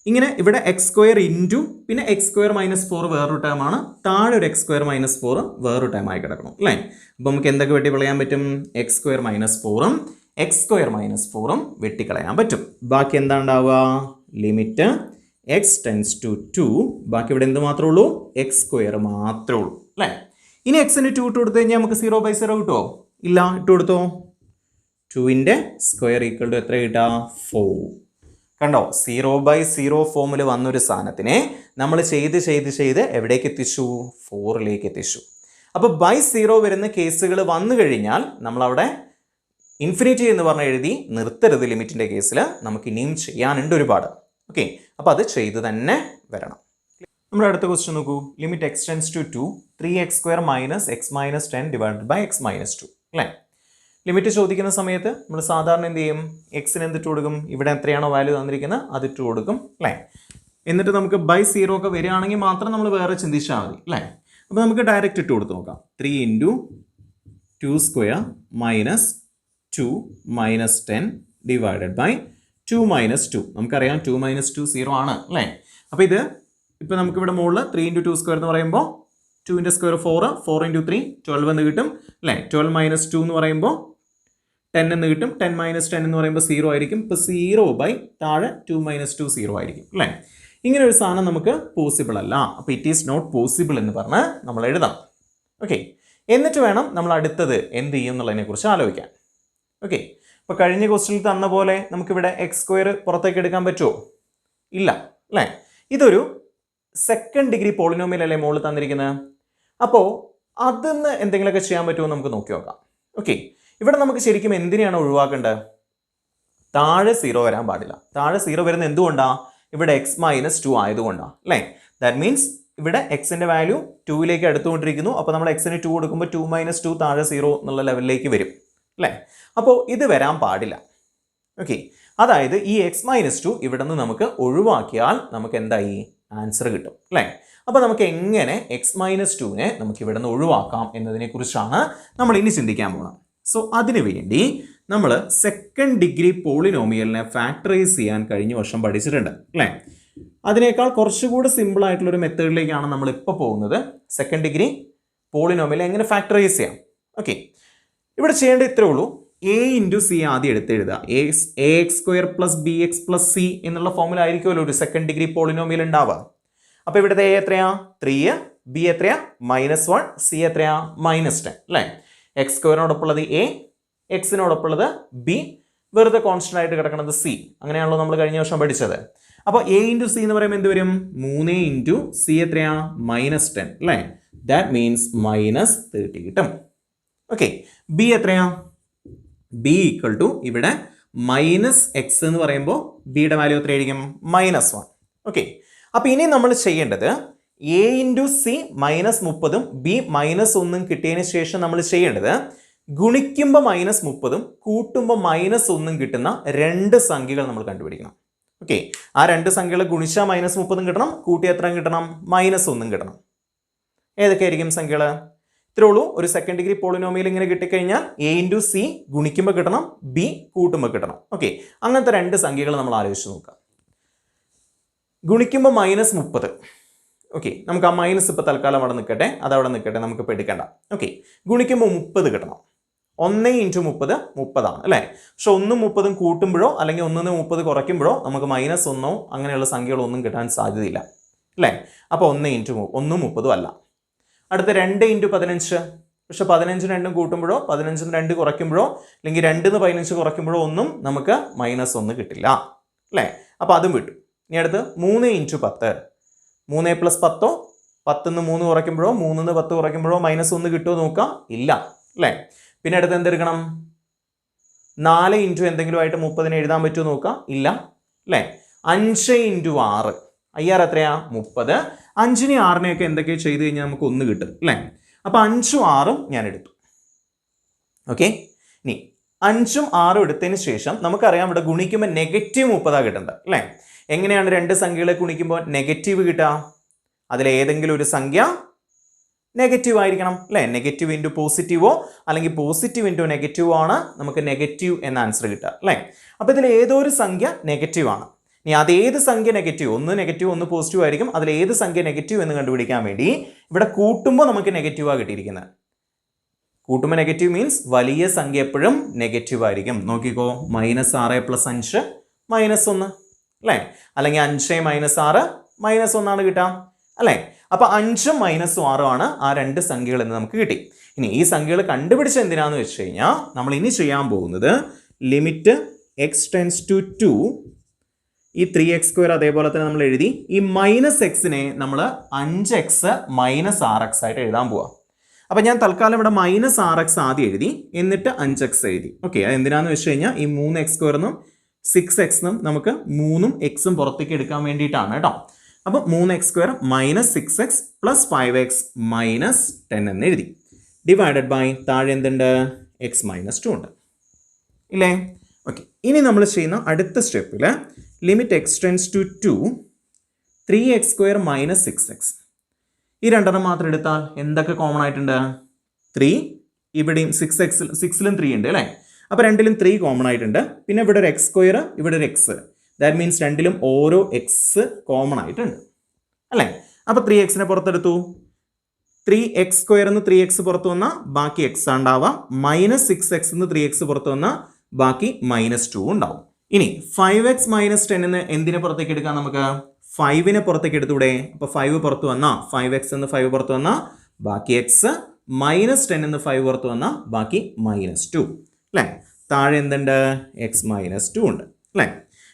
ഇങ്ങനെ ഇവിടെ x² ഇൻറ്റു പിന്നെ x² മൈനസ് 4 വേറൊരു ടേമാണ്, താഴെ ഒരു x² മൈനസ് 4 വേറൊരു ടേം ആയി കിടക്കണം അല്ലേ? അപ്പോൾ നമുക്ക് എന്തൊക്കെ വെട്ടിക്കളയാൻ പറ്റും? x² മൈനസ് 4ഉം x² മൈനസ് 4ഉം വെട്ടിക്കളയാൻ പറ്റും. ബാക്കി എന്താ ഉണ്ടാവുക? ലിമിറ്റ് എക്സ് ടെൻസ് ടു 2, ബാക്കി ഇവിടെ എന്ത് മാത്രമേ ഉള്ളൂ? x² മാത്രമേ ഉള്ളൂ അല്ലേ? ഇനി എക്സിന് 2 ഇട്ട് കൊടുത്തു കഴിഞ്ഞാൽ നമുക്ക് 0/0 കിട്ടുമോ? ഇല്ല, ഇട്ട് കൊടുത്തോ? 2ൻ്റെ സ്ക്വയർ ഈക്വൽ ടു എത്ര കിട്ടുക? 4. കണ്ടോ, 0/0 ഫോമിൽ വന്നൊരു സാധനത്തിനെ നമ്മൾ ചെയ്ത് എവിടേക്ക് എത്തിച്ചു? 4ലേക്ക് എത്തിച്ചു. അപ്പോൾ /0 വരുന്ന കേസുകൾ വന്നു കഴിഞ്ഞാൽ നമ്മളവിടെ ഇൻഫിനിറ്റി എന്ന് പറഞ്ഞ് എഴുതി നിർത്തരുത്. ലിമിറ്റിൻ്റെ കേസിൽ നമുക്ക് ഇനിയും ചെയ്യാനുണ്ട് ഒരുപാട്. ഓക്കെ, അപ്പോൾ അത് ചെയ്ത് തന്നെ വരണം. നമ്മുടെ അടുത്ത ക്വസ്റ്റ്യൻ നോക്കൂ. Limit x tends to 2 3x² minus x minus 10 divided by x minus 2 അല്ലേ? ലിമിറ്റ് ചോദിക്കുന്ന സമയത്ത് നമ്മൾ സാധാരണ എന്ത് ചെയ്യും? എക്സിന് എന്തിട്ട് കൊടുക്കും? ഇവിടെ എത്രയാണോ വാല്യൂ തന്നിരിക്കുന്നത് അതിട്ട് കൊടുക്കും അല്ലേ? എന്നിട്ട് നമുക്ക് /0 ഒക്കെ വരികയാണെങ്കിൽ മാത്രം നമ്മൾ വേറെ ചിന്തിച്ചാൽ മതി അല്ലേ? അപ്പോൾ നമുക്ക് ഡയറക്റ്റ് ഇട്ട് കൊടുത്ത് നോക്കാം. 3 into 2² minus 2 minus 10 divided by 2 minus 2. നമുക്കറിയാം 2 മൈനസ് 2 0 ആണ് അല്ലേ? അപ്പോൾ ഇത് ഇപ്പോൾ നമുക്കിവിടെ മുകളിൽ 3 ഇൻറ്റു 2² എന്ന് പറയുമ്പോൾ 2ൻ്റെ സ്ക്വയർ 4, 4 ഇൻറ്റു 3 12 എന്ന് കിട്ടും അല്ലേ? 12 മൈനസ് 2 എന്ന് പറയുമ്പോൾ 10 എന്ന് കിട്ടും. 10 മൈനസ് 10 എന്ന് പറയുമ്പോൾ 0 ആയിരിക്കും. ഇപ്പോൾ 0 ബൈ താഴെ 2 മൈനസ് 2 0 ആയിരിക്കും അല്ലേ? ഇങ്ങനെ ഒരു സാധനം നമുക്ക് പോസിബിൾ അല്ല. അപ്പോൾ ഇറ്റ് ഈസ് നോട്ട് പോസിബിൾ എന്ന് പറഞ്ഞ് നമ്മൾ എഴുതാം. ഓക്കെ, എന്നിട്ട് വേണം നമ്മൾ അടുത്തത് എന്ത് ചെയ്യും എന്നുള്ളതിനെക്കുറിച്ച് ആലോചിക്കാൻ. ഓക്കെ, അപ്പോൾ കഴിഞ്ഞ ക്വസ്റ്റ്യനിൽ തന്ന പോലെ നമുക്കിവിടെ x² പുറത്തേക്ക് എടുക്കാൻ പറ്റുമോ? ഇല്ല അല്ലേ? ഇതൊരു സെക്കൻഡ് ഡിഗ്രി പോളിനോമിയൽ അല്ലേ മുകളിൽ തന്നിരിക്കുന്നത്. അപ്പോൾ അതിന്ന് എന്തെങ്കിലുമൊക്കെ ചെയ്യാൻ പറ്റുമോ നമുക്ക് നോക്കി നോക്കാം. ഓക്കെ, ഇവിടെ നമുക്ക് ശരിക്കും എന്തിനെയാണ് ഒഴിവാക്കേണ്ടത്? താഴെ 0 വരാൻ പാടില്ല. താഴെ 0 വരുന്നത് എന്തുകൊണ്ടാണ്? ഇവിടെ x മൈനസ് 2 ആയതുകൊണ്ടാണ് അല്ലേ? ദാറ്റ് മീൻസ് ഇവിടെ എക്സിൻ്റെ വാല്യൂ 2ലേക്ക് അടുത്തുകൊണ്ടിരിക്കുന്നു. അപ്പോൾ നമ്മൾ എക്സിന് 2 കൊടുക്കുമ്പോൾ 2 മൈനസ് 2 താഴെ 0 എന്നുള്ള ലെവലിലേക്ക് വരും അല്ലേ? അപ്പോൾ ഇത് വരാൻ പാടില്ല. ഓക്കെ, അതായത് ഈ x മൈനസ് 2 ഇവിടെ നിന്ന് നമുക്ക് ഒഴിവാക്കിയാൽ നമുക്ക് എന്തായി? ആൻസർ കിട്ടും അല്ലേ? അപ്പോൾ നമുക്ക് എങ്ങനെ x മൈനസ് 2നെ നമുക്ക് ഇവിടെ നിന്ന് ഒഴിവാക്കാം എന്നതിനെ കുറിച്ചാണ് നമ്മൾ ഇനി ചിന്തിക്കാൻ പോകുന്നത്. സോ അതിനു വേണ്ടി നമ്മൾ സെക്കൻഡ് ഡിഗ്രി പോളിനോമിയലിനെ ഫാക്ടറൈസ് ചെയ്യാൻ കഴിഞ്ഞ വർഷം പഠിച്ചിട്ടുണ്ട് അല്ലേ? അതിനേക്കാൾ കുറച്ചുകൂടി സിമ്പിൾ ആയിട്ടുള്ളൊരു മെത്തേഡിലേക്കാണ് നമ്മൾ ഇപ്പോൾ പോകുന്നത്. സെക്കൻഡ് ഡിഗ്രി പോളിനോമിയൽ എങ്ങനെ ഫാക്ടറൈസ് ചെയ്യാം. ഓക്കെ, ഇവിടെ ചെയ്യേണ്ട ഇത്രേ ഉള്ളൂ. എ ഇൻറ്റു സി ആദ്യം എഴുതുക. A X square plus B X plus C എന്നുള്ള ഫോമിലായിരിക്കുമല്ലോ ഒരു സെക്കൻഡ് ഡിഗ്രി പോളിനോമിയൽ ഉണ്ടാവുക. അപ്പോൾ ഇവിടുത്തെ എ എത്രയാ? 3, ബി എത്രയാ? -1, സി എത്രയാ? -10 അല്ലേ? എക്സ് സ്ക്വയറിനോടൊപ്പമുള്ളത് എ, എക്സിനോടൊപ്പമുള്ളത് ബി, വെറുതെ കോൺസ്റ്റന്റ് ആയിട്ട് കിടക്കുന്നത് സി. അങ്ങനെയാണല്ലോ നമ്മൾ കഴിഞ്ഞ വർഷം പഠിച്ചത്. അപ്പോൾ എ ഇൻറ്റു സി എന്ന് പറയുമ്പോൾ എന്ത് വരും? 3 ഇൻറ്റു സി എത്രയാ? -10 അല്ലേ? ദാറ്റ് മീൻസ് -30 കിട്ടും. ഓക്കെ, ബി എത്രയാ? ബി ഈക്വൽ ടു ഇവിടെ -x എന്ന് പറയുമ്പോൾ ബിയുടെ വാല്യൂ എത്രയായിരിക്കും? -1. ഓക്കെ, അപ്പോൾ ഇനി നമ്മൾ ചെയ്യേണ്ടത് എ ഇൻറ്റു സി -30 ബി -1 കിട്ടിയതിന് ശേഷം നമ്മൾ ചെയ്യേണ്ടത് ഗുണിക്കുമ്പോൾ -30 കൂട്ടുമ്പോൾ -1 കിട്ടുന്ന രണ്ട് സംഖ്യകൾ നമ്മൾ കണ്ടുപിടിക്കണം. ഓക്കെ, ആ രണ്ട് സംഖ്യകൾ ഗുണിച്ചാൽ -30 കിട്ടണം, കൂട്ടി എത്ര കിട്ടണം? -1 കിട്ടണം. ഏതൊക്കെയായിരിക്കും സംഖ്യകൾ? ഇത്രേ ഉള്ളൂ. ഒരു സെക്കൻഡ് ഡിഗ്രി പോളിനോമിയൽ ഇങ്ങനെ കിട്ടിക്കഴിഞ്ഞാൽ എ ഇൻറ്റു സി ഗുണിക്കുമ്പോൾ കിട്ടണം, ബി കൂട്ടുമ്പോൾ കിട്ടണം. ഓക്കെ, അങ്ങനത്തെ രണ്ട് സംഖ്യകൾ നമ്മൾ ആലോചിച്ച് നോക്കാം. ഗുണിക്കുമ്പോൾ -30. ഓക്കെ, നമുക്ക് ആ മൈനസ് ഇപ്പോൾ തൽക്കാലം അവിടെ നിൽക്കട്ടെ, അതവിടെ നിൽക്കട്ടെ, നമുക്ക് എടുക്കണ്ട. ഓക്കെ, ഗുണിക്കുമ്പോൾ 30 കിട്ടണം. 1 ഇൻറ്റു 30 30 അല്ലേ? പക്ഷെ 1ഉം 30ഉം കൂട്ടുമ്പോഴോ അല്ലെങ്കിൽ 1ൽ നിന്ന് 30 കുറയ്ക്കുമ്പോഴോ നമുക്ക് -1 അങ്ങനെയുള്ള സംഖ്യകളൊന്നും കിട്ടാൻ സാധ്യതയില്ല അല്ലേ? അപ്പോൾ 1 ഇൻറ്റു 1ഉം 30ഉം അല്ല. അടുത്ത 2 ഇൻറ്റു 15. പക്ഷെ 15 2ഉം കൂട്ടുമ്പോഴോ 15 2 കുറയ്ക്കുമ്പോഴോ അല്ലെങ്കിൽ 2 15 കുറയ്ക്കുമ്പോഴോ ഒന്നും നമുക്ക് -1 കിട്ടില്ല അല്ലേ? അപ്പോൾ അതും വിട്ടു. ഇനി അടുത്ത് 3 ഇൻറ്റു 10. 3 + 10, 10 3 കുറയ്ക്കുമ്പോഴോ 3 10 കുറയ്ക്കുമ്പോഴോ -1 കിട്ടുമോ നോക്കാം? ഇല്ല അല്ലേ? പിന്നെ അടുത്ത് എന്തെടുക്കണം? 4 ഇൻറ്റു എന്തെങ്കിലും ആയിട്ട് 30 എഴുതാൻ പറ്റുമോ നോക്കാം? ഇല്ല അല്ലേ? 5 ഇൻറ്റു 6. 5 എത്രയാ? 30. 5നെ 6നെയൊക്കെ എന്തൊക്കെ ചെയ്ത് കഴിഞ്ഞാൽ നമുക്ക് 1 കിട്ടും അല്ലേ? അപ്പോൾ 5ഉം 6ഉം ഞാൻ എടുത്തു. ഓക്കെ, ഇനി 5ഉം 6ഉം എടുത്തതിന് ശേഷം നമുക്കറിയാം ഇവിടെ ഗുണിക്കുമ്പോൾ -30 കിട്ടുന്നത് അല്ലേ? എങ്ങനെയാണ് രണ്ട് സംഖ്യകളെ ഗുണിക്കുമ്പോൾ നെഗറ്റീവ് കിട്ടുക? അതിലേതെങ്കിലും ഒരു സംഖ്യ നെഗറ്റീവ് ആയിരിക്കണം അല്ലേ? നെഗറ്റീവ് ഇൻറ്റു പോസിറ്റീവോ അല്ലെങ്കിൽ പോസിറ്റീവ് ഇൻറ്റു നെഗറ്റീവോ ആണ് നമുക്ക് നെഗറ്റീവ് എന്ന ആൻസർ കിട്ടുക അല്ലേ? അപ്പോൾ ഇതിൽ ഏതോ ഒരു സംഖ്യ നെഗറ്റീവ് ആണ്. ഇനി അതേത് സംഖ്യ നെഗറ്റീവ്, ഒന്ന് നെഗറ്റീവ് ഒന്ന് പോസിറ്റീവ് ആയിരിക്കും. അതിൽ ഏത് സംഖ്യ നെഗറ്റീവ് എന്ന് കണ്ടുപിടിക്കാൻ വേണ്ടി ഇവിടെ കൂട്ടുമ്പോൾ നമുക്ക് നെഗറ്റീവാണ് കിട്ടിയിരിക്കുന്നത്. കൂട്ടുമ്പോൾ നെഗറ്റീവ് മീൻസ് വലിയ സംഖ്യ എപ്പോഴും നെഗറ്റീവ് ആയിരിക്കും. നോക്കിക്കോ, -6 + 5 -1 അല്ലേ? അല്ലെങ്കിൽ 5 - 6 -1 കിട്ടാം അല്ലേ? അപ്പോൾ 5ഉം -6ഉം ആണ് ആ രണ്ട് സംഖ്യകൾ എന്ന് നമുക്ക് കിട്ടി. ഇനി ഈ സംഖ്യകൾ കണ്ടുപിടിച്ച എന്തിനാന്ന് വെച്ച് കഴിഞ്ഞാൽ നമ്മൾ ഇനി ചെയ്യാൻ പോകുന്നത് ലിമിറ്റ് x → 2 ഈ 3x² അതേപോലെ തന്നെ നമ്മൾ എഴുതി. ഈ -xനെ നമ്മൾ 5x - 6x ആയിട്ട് എഴുതാൻ പോവാം. അപ്പം ഞാൻ തൽക്കാലം ഇവിടെ -6x ആദ്യം എഴുതി, എന്നിട്ട് 5x എഴുതി. ഓക്കെ, അത് എന്തിനാന്ന് വെച്ച് കഴിഞ്ഞാൽ ഈ 3x² എന്നും 6x എന്നും നമുക്ക് 3ഉം xഉം പുറത്തേക്ക് എടുക്കാൻ വേണ്ടിയിട്ടാണ് കേട്ടോ. അപ്പോൾ 3x² - 6x + 5x - 10 എന്ന് എഴുതി. ഡിവൈഡഡ് ബൈ താഴെ എന്തുണ്ട്? x - 2 ഉണ്ട് ഇല്ലേ? ഓക്കെ, ഇനി നമ്മൾ ചെയ്യുന്ന അടുത്ത സ്റ്റെപ്പിൽ ലിമിറ്റ് x → 2 3x² - 6x. ഈ രണ്ടെണ്ണം മാത്രം എടുത്താൽ എന്തൊക്കെ കോമൺ ആയിട്ടുണ്ട്? 3 ഇവിടെയും 6ലും 3 ഉണ്ട് അല്ലേ? അപ്പോൾ രണ്ടിലും 3 കോമൺ ആയിട്ടുണ്ട്. പിന്നെ ഇവിടെ ഒരു x², ഇവിടെ ഒരു x. ദാറ്റ് മീൻസ് രണ്ടിലും ഓരോ x കോമൺ ആയിട്ടുണ്ട് അല്ലേ? അപ്പോൾ 3xനെ പുറത്തെടുത്തു. 3x² എന്ന് 3x പുറത്തു വന്നാൽ ബാക്കി x ഉണ്ടാവുക. -6x എന്ന് 3x പുറത്തു വന്നാൽ ബാക്കി -2 ഉണ്ടാവും. ഇനി 5x - 10 എന്ന് എന്തിനെ പുറത്തേക്ക് എടുക്കാം? നമുക്ക് 5നെ പുറത്തേക്ക് എടുത്തൂടെ? അപ്പോൾ 5 പുറത്ത് വന്നാൽ 5x എന്ന് 5 പുറത്ത് വന്നാൽ ബാക്കി x, -10 എന്ന് 5 പുറത്ത് വന്നാൽ ബാക്കി -2 അല്ലേ? താഴെ എന്തുണ്ട്? x - 2 ഉണ്ട് അല്ലേ?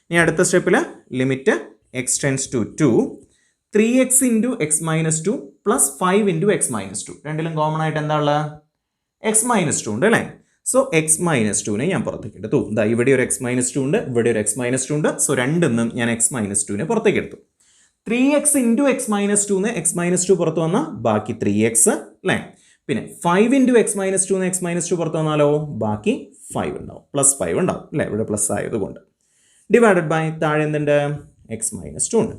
ഇനി അടുത്ത സ്റ്റെപ്പിൽ limit x → 2 3x × x - 2 + 5 × x - 2. രണ്ടിലും കോമൺ ആയിട്ട് എന്താ ഉള്ളത്? x - 2 ഉണ്ട് അല്ലേ? സോ x - 2നെ ഞാൻ പുറത്തേക്ക് എടുത്തു. ഇതാ ഇവിടെ ഒരു x - 2 ഉണ്ട്, ഇവിടെ ഒരു x - 2 ഉണ്ട്. സോ രണ്ടിന്നും ഞാൻ x - 2നെ പുറത്തേക്ക് എടുത്തു. 3x × x - 2 എന്ന് x - 2 പുറത്ത് വന്നാൽ ബാക്കി 3x അല്ലേ? പിന്നെ 5 × x - 2 എന്ന് x - 2 പുറത്ത് വന്നാലോ ബാക്കി 5 ഉണ്ടാവും, +5 ഉണ്ടാവും അല്ലേ? ഇവിടെ പ്ലസ് ആയതുകൊണ്ട്. ഡിവൈഡഡ് ബൈ താഴെ എന്തുണ്ട്? x - 2 ഉണ്ട്.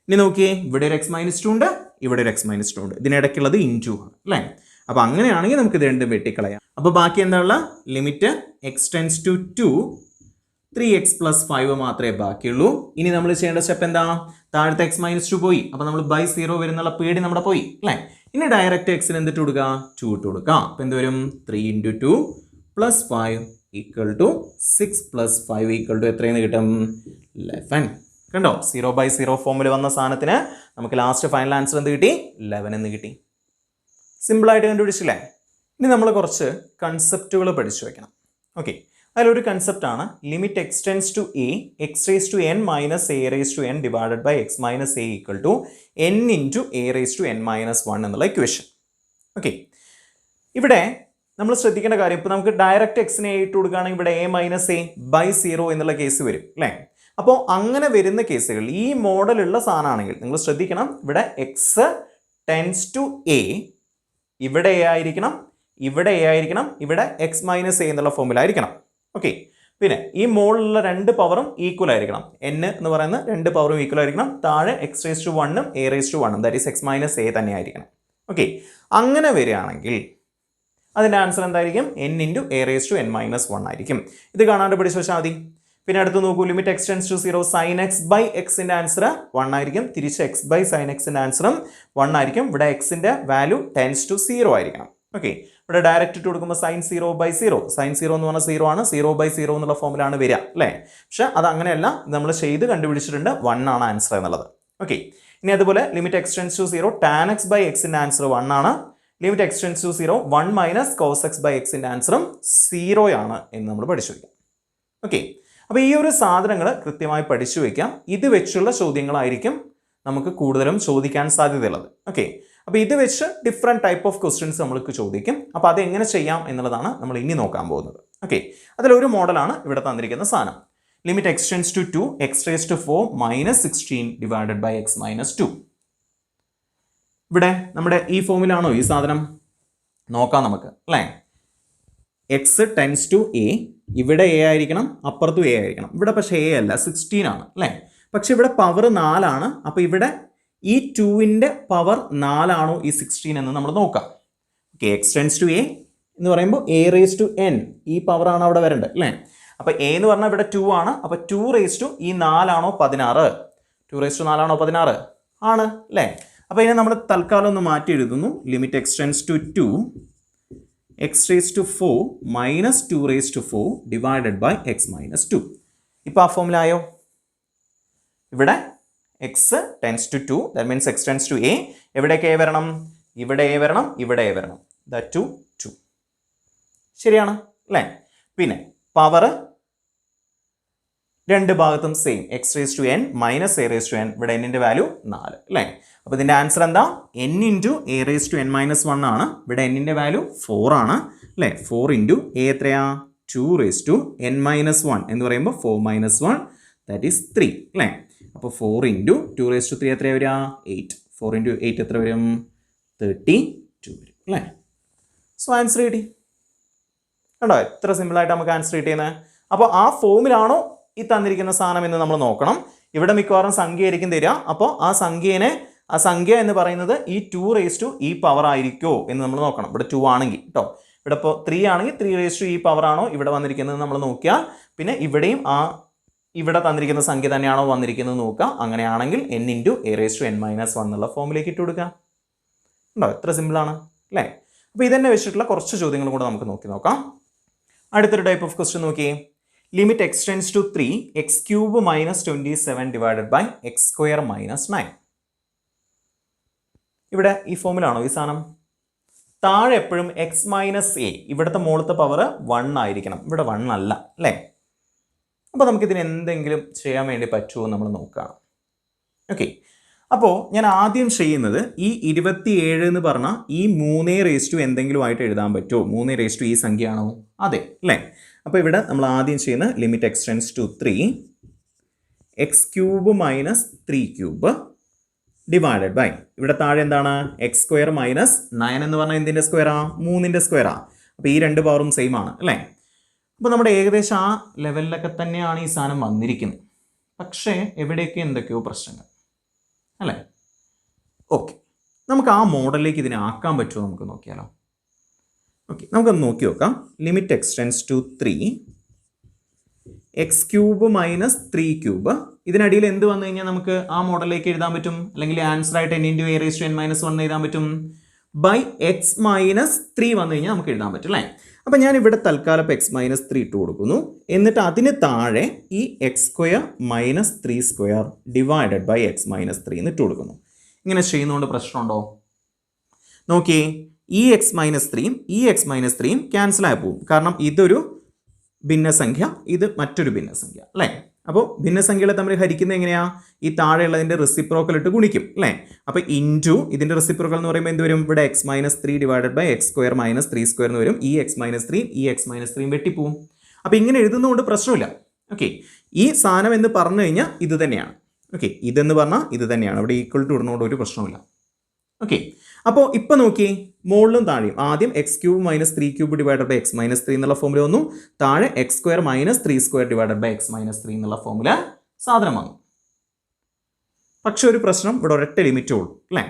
ഇനി നോക്കിയേ, ഇവിടെ ഒരു x - 2 ഉണ്ട്, ഇവിടെ ഒരു x - 2 ഉണ്ട്. ഇതിനിടയ്ക്കുള്ളത് ഇൻറ്റു ആണ് അല്ലേ? അപ്പോൾ അങ്ങനെയാണെങ്കിൽ നമുക്ക് ഇത് രണ്ടും വെട്ടിക്കളയാം. അപ്പോൾ ബാക്കി എന്താണുള്ള limit x tends to 2 3x + 5 മാത്രമേ ബാക്കിയുള്ളൂ. ഇനി നമ്മൾ ചെയ്യേണ്ട സ്റ്റെപ്പ് എന്താ? താഴത്തെ x-2 പോയി, അപ്പോൾ നമ്മൾ ബൈ 0 വരുന്നുള്ള പേടി നമ്മുടെ പോയി അല്ലേ. ഇനി ഡയറക്റ്റ് എക്സിന് എന്തിട്ട് കൊടുക്കുക? 2 ഇട്ട് കൊടുക്കുക. അപ്പോൾ എന്ത് വരും? 3 × 2 + 5 = 6 + 5 = എത്രയെന്ന് കിട്ടും? 11. കണ്ടോ? 0/0 ഫോമിൽ വന്ന സാധനത്തിന് നമുക്ക് ലാസ്റ്റ് ഫൈനൽ ആൻസർ എന്ത് കിട്ടി? 11 എന്ന് കിട്ടി. സിമ്പിളായിട്ട് കണ്ടുപിടിച്ചില്ലേ? ഇനി നമ്മൾ കുറച്ച് കൺസെപ്റ്റുകൾ പഠിച്ചു വെക്കണം. ഓക്കെ, അതിലൊരു കൺസെപ്റ്റാണ് limit x tends to a x⁻n - a⁻n divided by x - a = n × a⁻n - 1 എന്നുള്ള ഇക്വേഷൻ. ഓക്കെ, ഇവിടെ നമ്മൾ ശ്രദ്ധിക്കേണ്ട കാര്യം, ഇപ്പോൾ നമുക്ക് ഡയറക്റ്റ് എക്സിനെ ഇട്ട് കൊടുക്കുകയാണെങ്കിൽ ഇവിടെ a-a/0 എന്നുള്ള കേസ് വരും അല്ലേ. അപ്പോൾ അങ്ങനെ വരുന്ന കേസുകൾ ഈ മോഡലുള്ള സാധനമാണെങ്കിൽ നിങ്ങൾ ശ്രദ്ധിക്കണം, ഇവിടെ എക്സ് ടെൻസ് ടു a, ഇവിടെ a ആയിരിക്കണം, ഇവിടെ a ആയിരിക്കണം, ഇവിടെ x - a എന്നുള്ള ഫോമിലായിരിക്കണം. ഓക്കെ, പിന്നെ ഈ മുകളിലുള്ള രണ്ട് പവറും ഈക്വൽ ആയിരിക്കണം. n എന്ന് പറയുന്ന രണ്ട് പവറും ഈക്വൽ ആയിരിക്കണം. താഴെ x⁻1 a⁻1 that is x - a തന്നെ ആയിരിക്കണം. ഓക്കെ, അങ്ങനെ വരികയാണെങ്കിൽ അതിൻ്റെ ആൻസർ എന്തായിരിക്കും? n × a⁻n - 1 ആയിരിക്കും. ഇത് കാണാണ്ട് പഠിച്ചു വെച്ചാൽ മതി. പിന്നെ അടുത്ത് നോക്കൂ, limit x tends to 0 sin x/xന്റെ ആൻസർ 1 ആയിരിക്കും. തിരിച്ച് x/sin xന്റെ ആൻസറും 1 ആയിരിക്കും. ഇവിടെ എക്സിന്റെ വാല്യൂ ടെൻസ് ടു 0 ആയിരിക്കണം. ഓക്കെ, ഇവിടെ ഡയറക്റ്റ് ഇട്ട് കൊടുക്കുമ്പോൾ sin 0/0, sin 0 എന്ന് പറഞ്ഞാൽ 0 ആണ്, 0/0 എന്നുള്ള ഫോമിലാണ് വരിക അല്ലേ. പക്ഷെ അത് അങ്ങനെയല്ല, നമ്മൾ ചെയ്ത് കണ്ടുപിടിച്ചിട്ടുണ്ട് 1 ആണ് ആൻസർ എന്നുള്ളത്. ഓക്കെ, ഇനി അതുപോലെ limit x tends to 0 tan x/xന്റെ ആൻസർ 1 ആണ്. Limit x tends to 0 1 - cos x/xന്റെ ആൻസറും 0 ആണ് എന്ന് നമ്മൾ പഠിച്ചു വയ്ക്കാം. ഓക്കെ, അപ്പോൾ ഈ ഒരു സാധനങ്ങൾ കൃത്യമായി പഠിച്ചു വയ്ക്കാം. ഇത് വെച്ചുള്ള ചോദ്യങ്ങളായിരിക്കും നമുക്ക് കൂടുതലും ചോദിക്കാൻ സാധ്യതയുള്ളത്. ഓക്കെ, അപ്പോൾ ഇത് വെച്ച് ഡിഫറെൻറ്റ് ടൈപ്പ് ഓഫ് ക്വസ്റ്റ്യൻസ് നമ്മൾക്ക് ചോദിക്കും. അപ്പോൾ അത് എങ്ങനെ ചെയ്യാം എന്നുള്ളതാണ് നമ്മൾ ഇനി നോക്കാൻ പോകുന്നത്. ഓക്കെ, അതിലൊരു മോഡലാണ് ഇവിടെ തന്നിരിക്കുന്ന സാധനം. Limit x tends to 2 x⁴ - 16 divided by x - 2. ഇവിടെ നമ്മുടെ ഈ ഫോമിലാണോ ഈ സാധനം? നോക്കാം നമുക്ക് അല്ലേ. എക്സ് ടെൻസ് ടു a, ഇവിടെ a ആയിരിക്കണം, അപ്പുറത്തും a ആയിരിക്കണം. ഇവിടെ പക്ഷേ a അല്ല, 16 ആണ് അല്ലേ. പക്ഷെ ഇവിടെ പവർ 4 ആണ്. അപ്പോൾ ഇവിടെ ഈ 2ന്റെ പവർ 4 ആണോ ഈ 16 എന്ന് നമ്മൾ നോക്കാം. Okay, x tends to a എന്ന് പറയുമ്പോൾ a⁻n ഈ പവറാണ് അവിടെ വരേണ്ടത് അല്ലേ. അപ്പോൾ a എന്ന് പറഞ്ഞാൽ ഇവിടെ 2 ആണ്. അപ്പോൾ 2 ഈ 4 ആണോ 16? 2 ആണോ 16? ആണ് അല്ലേ. അപ്പോൾ ഇതിനെ നമ്മൾ തൽക്കാലം ഒന്ന് മാറ്റി എഴുതുന്നു. Limit x tends to 2 x⁴ - 2⁴ divided by x - 2. ഇപ്പോൾ ആ ഫോമിലായോ? ഇവിടെ x tends to 2, that means x tends to a. എവിടേക്ക് a വരണം? ഇവിടെ a വരണം, ഇവിടെ a വരണം. That to 2. ശരിയാണ് അല്ലേ. പിന്നെ പവർ രണ്ട് ഭാഗത്തും സെയിം, x⁻n - a⁻n. ഇവിടെ n-ന്റെ വാല്യൂ 4 അല്ലേ. അപ്പോൾ ഇതിൻ്റെ ആൻസർ എന്താ? n × a⁻n - 1 ആണ്. ഇവിടെ n-ന്റെ വാല്യൂ 4 ആണ് അല്ലേ. 4 × a എത്രയാ? 2⁻n - 1 എന്ന് പറയുമ്പോൾ 4 - 1 ദാറ്റ് ഈസ് 3 അല്ലേ. അപ്പോൾ 4 × 2⁻3 എത്രയാണ് വരിക? 8. 4 × 8 എത്ര വരും? 32 വരും അല്ലേ. സോ ആൻസർ കിട്ടി. കണ്ടോ എത്ര സിമ്പിളായിട്ട് നമുക്ക് ആൻസർ കിട്ടിയെന്ന്. അപ്പോൾ ആ ഫോമിലാണോ ഈ തന്നിരിക്കുന്ന സാധനം എന്ന് നമ്മൾ നോക്കണം. ഇവിടെ മിക്കവാറും സംഖ്യ ആയിരിക്കും തരിക. അപ്പോൾ ആ സംഖ്യ എന്ന് പറയുന്നത് ഈ 2⁻e പവർ ആയിരിക്കുമോ എന്ന് നമ്മൾ നോക്കണം. ഇവിടെ 2 ആണെങ്കിൽ കേട്ടോ. ഇവിടെ ഇപ്പോൾ 3 ആണെങ്കിൽ 3⁻e പവർ ആണോ ഇവിടെ വന്നിരിക്കുന്നത് നമ്മൾ നോക്കിയാൽ, പിന്നെ ഇവിടെയും ഇവിടെ തന്നിരിക്കുന്ന സംഖ്യ തന്നെയാണോ വന്നിരിക്കുന്നത് നോക്കുക. അങ്ങനെയാണെങ്കിൽ n × a⁻n - 1 എന്നുള്ള ഫോമിലേക്ക് ഇട്ട് കൊടുക്കുക. ഉണ്ടോ എത്ര സിമ്പിളാണ് അല്ലേ. അപ്പോൾ ഇതന്നെ വെച്ചിട്ടുള്ള കുറച്ച് ചോദ്യങ്ങളും കൂടെ നമുക്ക് നോക്കാം. അടുത്തൊരു ടൈപ്പ് ഓഫ് ക്വസ്റ്റ്യൻ നോക്കിയേ. Limit x tends to 3 x³ - 27 divided by x² - 9. ഇവിടെ ഈ ഫോമിലാണോ ഈ സാധനം? താഴെ എപ്പോഴും x - a, ഇവിടുത്തെ മുകളിലത്തെ പവർ 1 ആയിരിക്കണം. ഇവിടെ 1 അല്ല അല്ലേ. അപ്പോൾ നമുക്കിതിന് എന്തെങ്കിലും ചെയ്യാൻ വേണ്ടി പറ്റുമോ നമ്മൾ നോക്കാം. ഓക്കെ, അപ്പോൾ ഞാൻ ആദ്യം ചെയ്യുന്നത് ഈ 27 എന്ന് പറഞ്ഞാൽ ഈ 3 എന്തെങ്കിലും ആയിട്ട് എഴുതാൻ പറ്റുമോ? 3 ഈ സംഖ്യയാണോ? അതെ അല്ലേ. അപ്പോൾ ഇവിടെ നമ്മൾ ആദ്യം ചെയ്യുന്ന limit x tends to 3 x³ - 3³ divided by, ഇവിടെ താഴെ എന്താണ്? x² - 9 എന്ന് പറഞ്ഞാൽ എന്തിൻ്റെ സ്ക്വയറാ? 3ന്റെ സ്ക്വയറാ. അപ്പോൾ ഈ രണ്ട് പവറും സെയിം ആണ് അല്ലേ. അപ്പോൾ നമ്മുടെ ഏകദേശം ആ ലെവലിലൊക്കെ തന്നെയാണ് ഈ സാധനം വന്നിരിക്കുന്നത്. പക്ഷേ എവിടെയൊക്കെ എന്തൊക്കെയോ പ്രശ്നങ്ങൾ അല്ലേ. ഓക്കെ, നമുക്ക് ആ മോഡലിലേക്ക് ഇതിനെ ആക്കാൻ പറ്റുമോ നമുക്ക് നോക്കിയാലോ. ഓക്കെ, നമുക്കൊന്ന് നോക്കി നോക്കാം. Limit x tends to 3 x cube minus 3 cube. ഇതിനടിയിൽ എന്ത് വന്നു കഴിഞ്ഞാൽ നമുക്ക് ആ മോഡലിലേക്ക് എഴുതാൻ പറ്റും, അല്ലെങ്കിൽ ആൻസർ ആയിട്ട് n into a raise to n minus 1 എഴുതാൻ പറ്റും. ബൈ എക്സ് മൈനസ് 3 വന്നു കഴിഞ്ഞാൽ നമുക്ക് എഴുതാൻ പറ്റും അല്ലേ. അപ്പം ഞാൻ ഇവിടെ തൽക്കാലം എക്സ് മൈനസ് 3 ഇട്ട് കൊടുക്കുന്നു. എന്നിട്ട് അതിന് താഴെ ഈ x square minus 3 square divided by x minus 3 എന്ന് ഇട്ട് കൊടുക്കുന്നു. ഇങ്ങനെ ചെയ്യുന്നതുകൊണ്ട് പ്രശ്നമുണ്ടോ? നോക്കിയേ, ഈ എക്സ് മൈനസ് 3യും ഈ എക്സ് മൈനസ് 3യും ക്യാൻസൽ ആയി പോകും. കാരണം ഇതൊരു ഭിന്നസംഖ്യ, ഇത് മറ്റൊരു ഭിന്നസംഖ്യ അല്ലേ. അപ്പോൾ ഭിന്നസംഖ്യകളെ തമ്മിൽ ഹരിക്കുന്നത് എങ്ങനെയാണ്? ഈ താഴെയുള്ളതിൻ്റെ റെസിപ്രോക്കൽ ഇട്ട് ഗുണിക്കും അല്ലേ. അപ്പോൾ ഇൻറ്റു ഇതിൻ്റെ റെസിപ്രോക്കൽ എന്ന് പറയുമ്പോൾ എന്ത് വരും? ഇവിടെ x minus 3 divided by x square minus 3 square എന്ന് വരും. ഈ എക്സ് മൈനസ് 3 ഈ എക്സ് മൈനസ് 3 വെട്ടിപ്പോവും. അപ്പോൾ ഇങ്ങനെ എഴുതുന്നതുകൊണ്ട് പ്രശ്നമില്ല. ഓക്കെ, ഈ സാധനം എന്ന് പറഞ്ഞു കഴിഞ്ഞാൽ ഇത് തന്നെയാണ്. ഓക്കെ, ഇതെന്ന് പറഞ്ഞാൽ ഇത് തന്നെയാണ്. അവിടെ ഈക്വൽ ടു ഇടുന്നതുകൊണ്ട് ഒരു പ്രശ്നമില്ല. ഓക്കെ, അപ്പോൾ ഇപ്പോൾ നോക്കി, മുകളിലും താഴെയും ആദ്യം x cube minus 3 cube divided by x minus 3 എന്നുള്ള ഫോമുല വന്നു. താഴെ x square minus 3 square divided by x minus 3 എന്നുള്ള ഫോമുല സാധനം വന്നു. പക്ഷെ ഒരു പ്രശ്നം, ഇവിടെ ഒരൊറ്റ ലിമിറ്റേ ഉള്ളൂ അല്ലേ.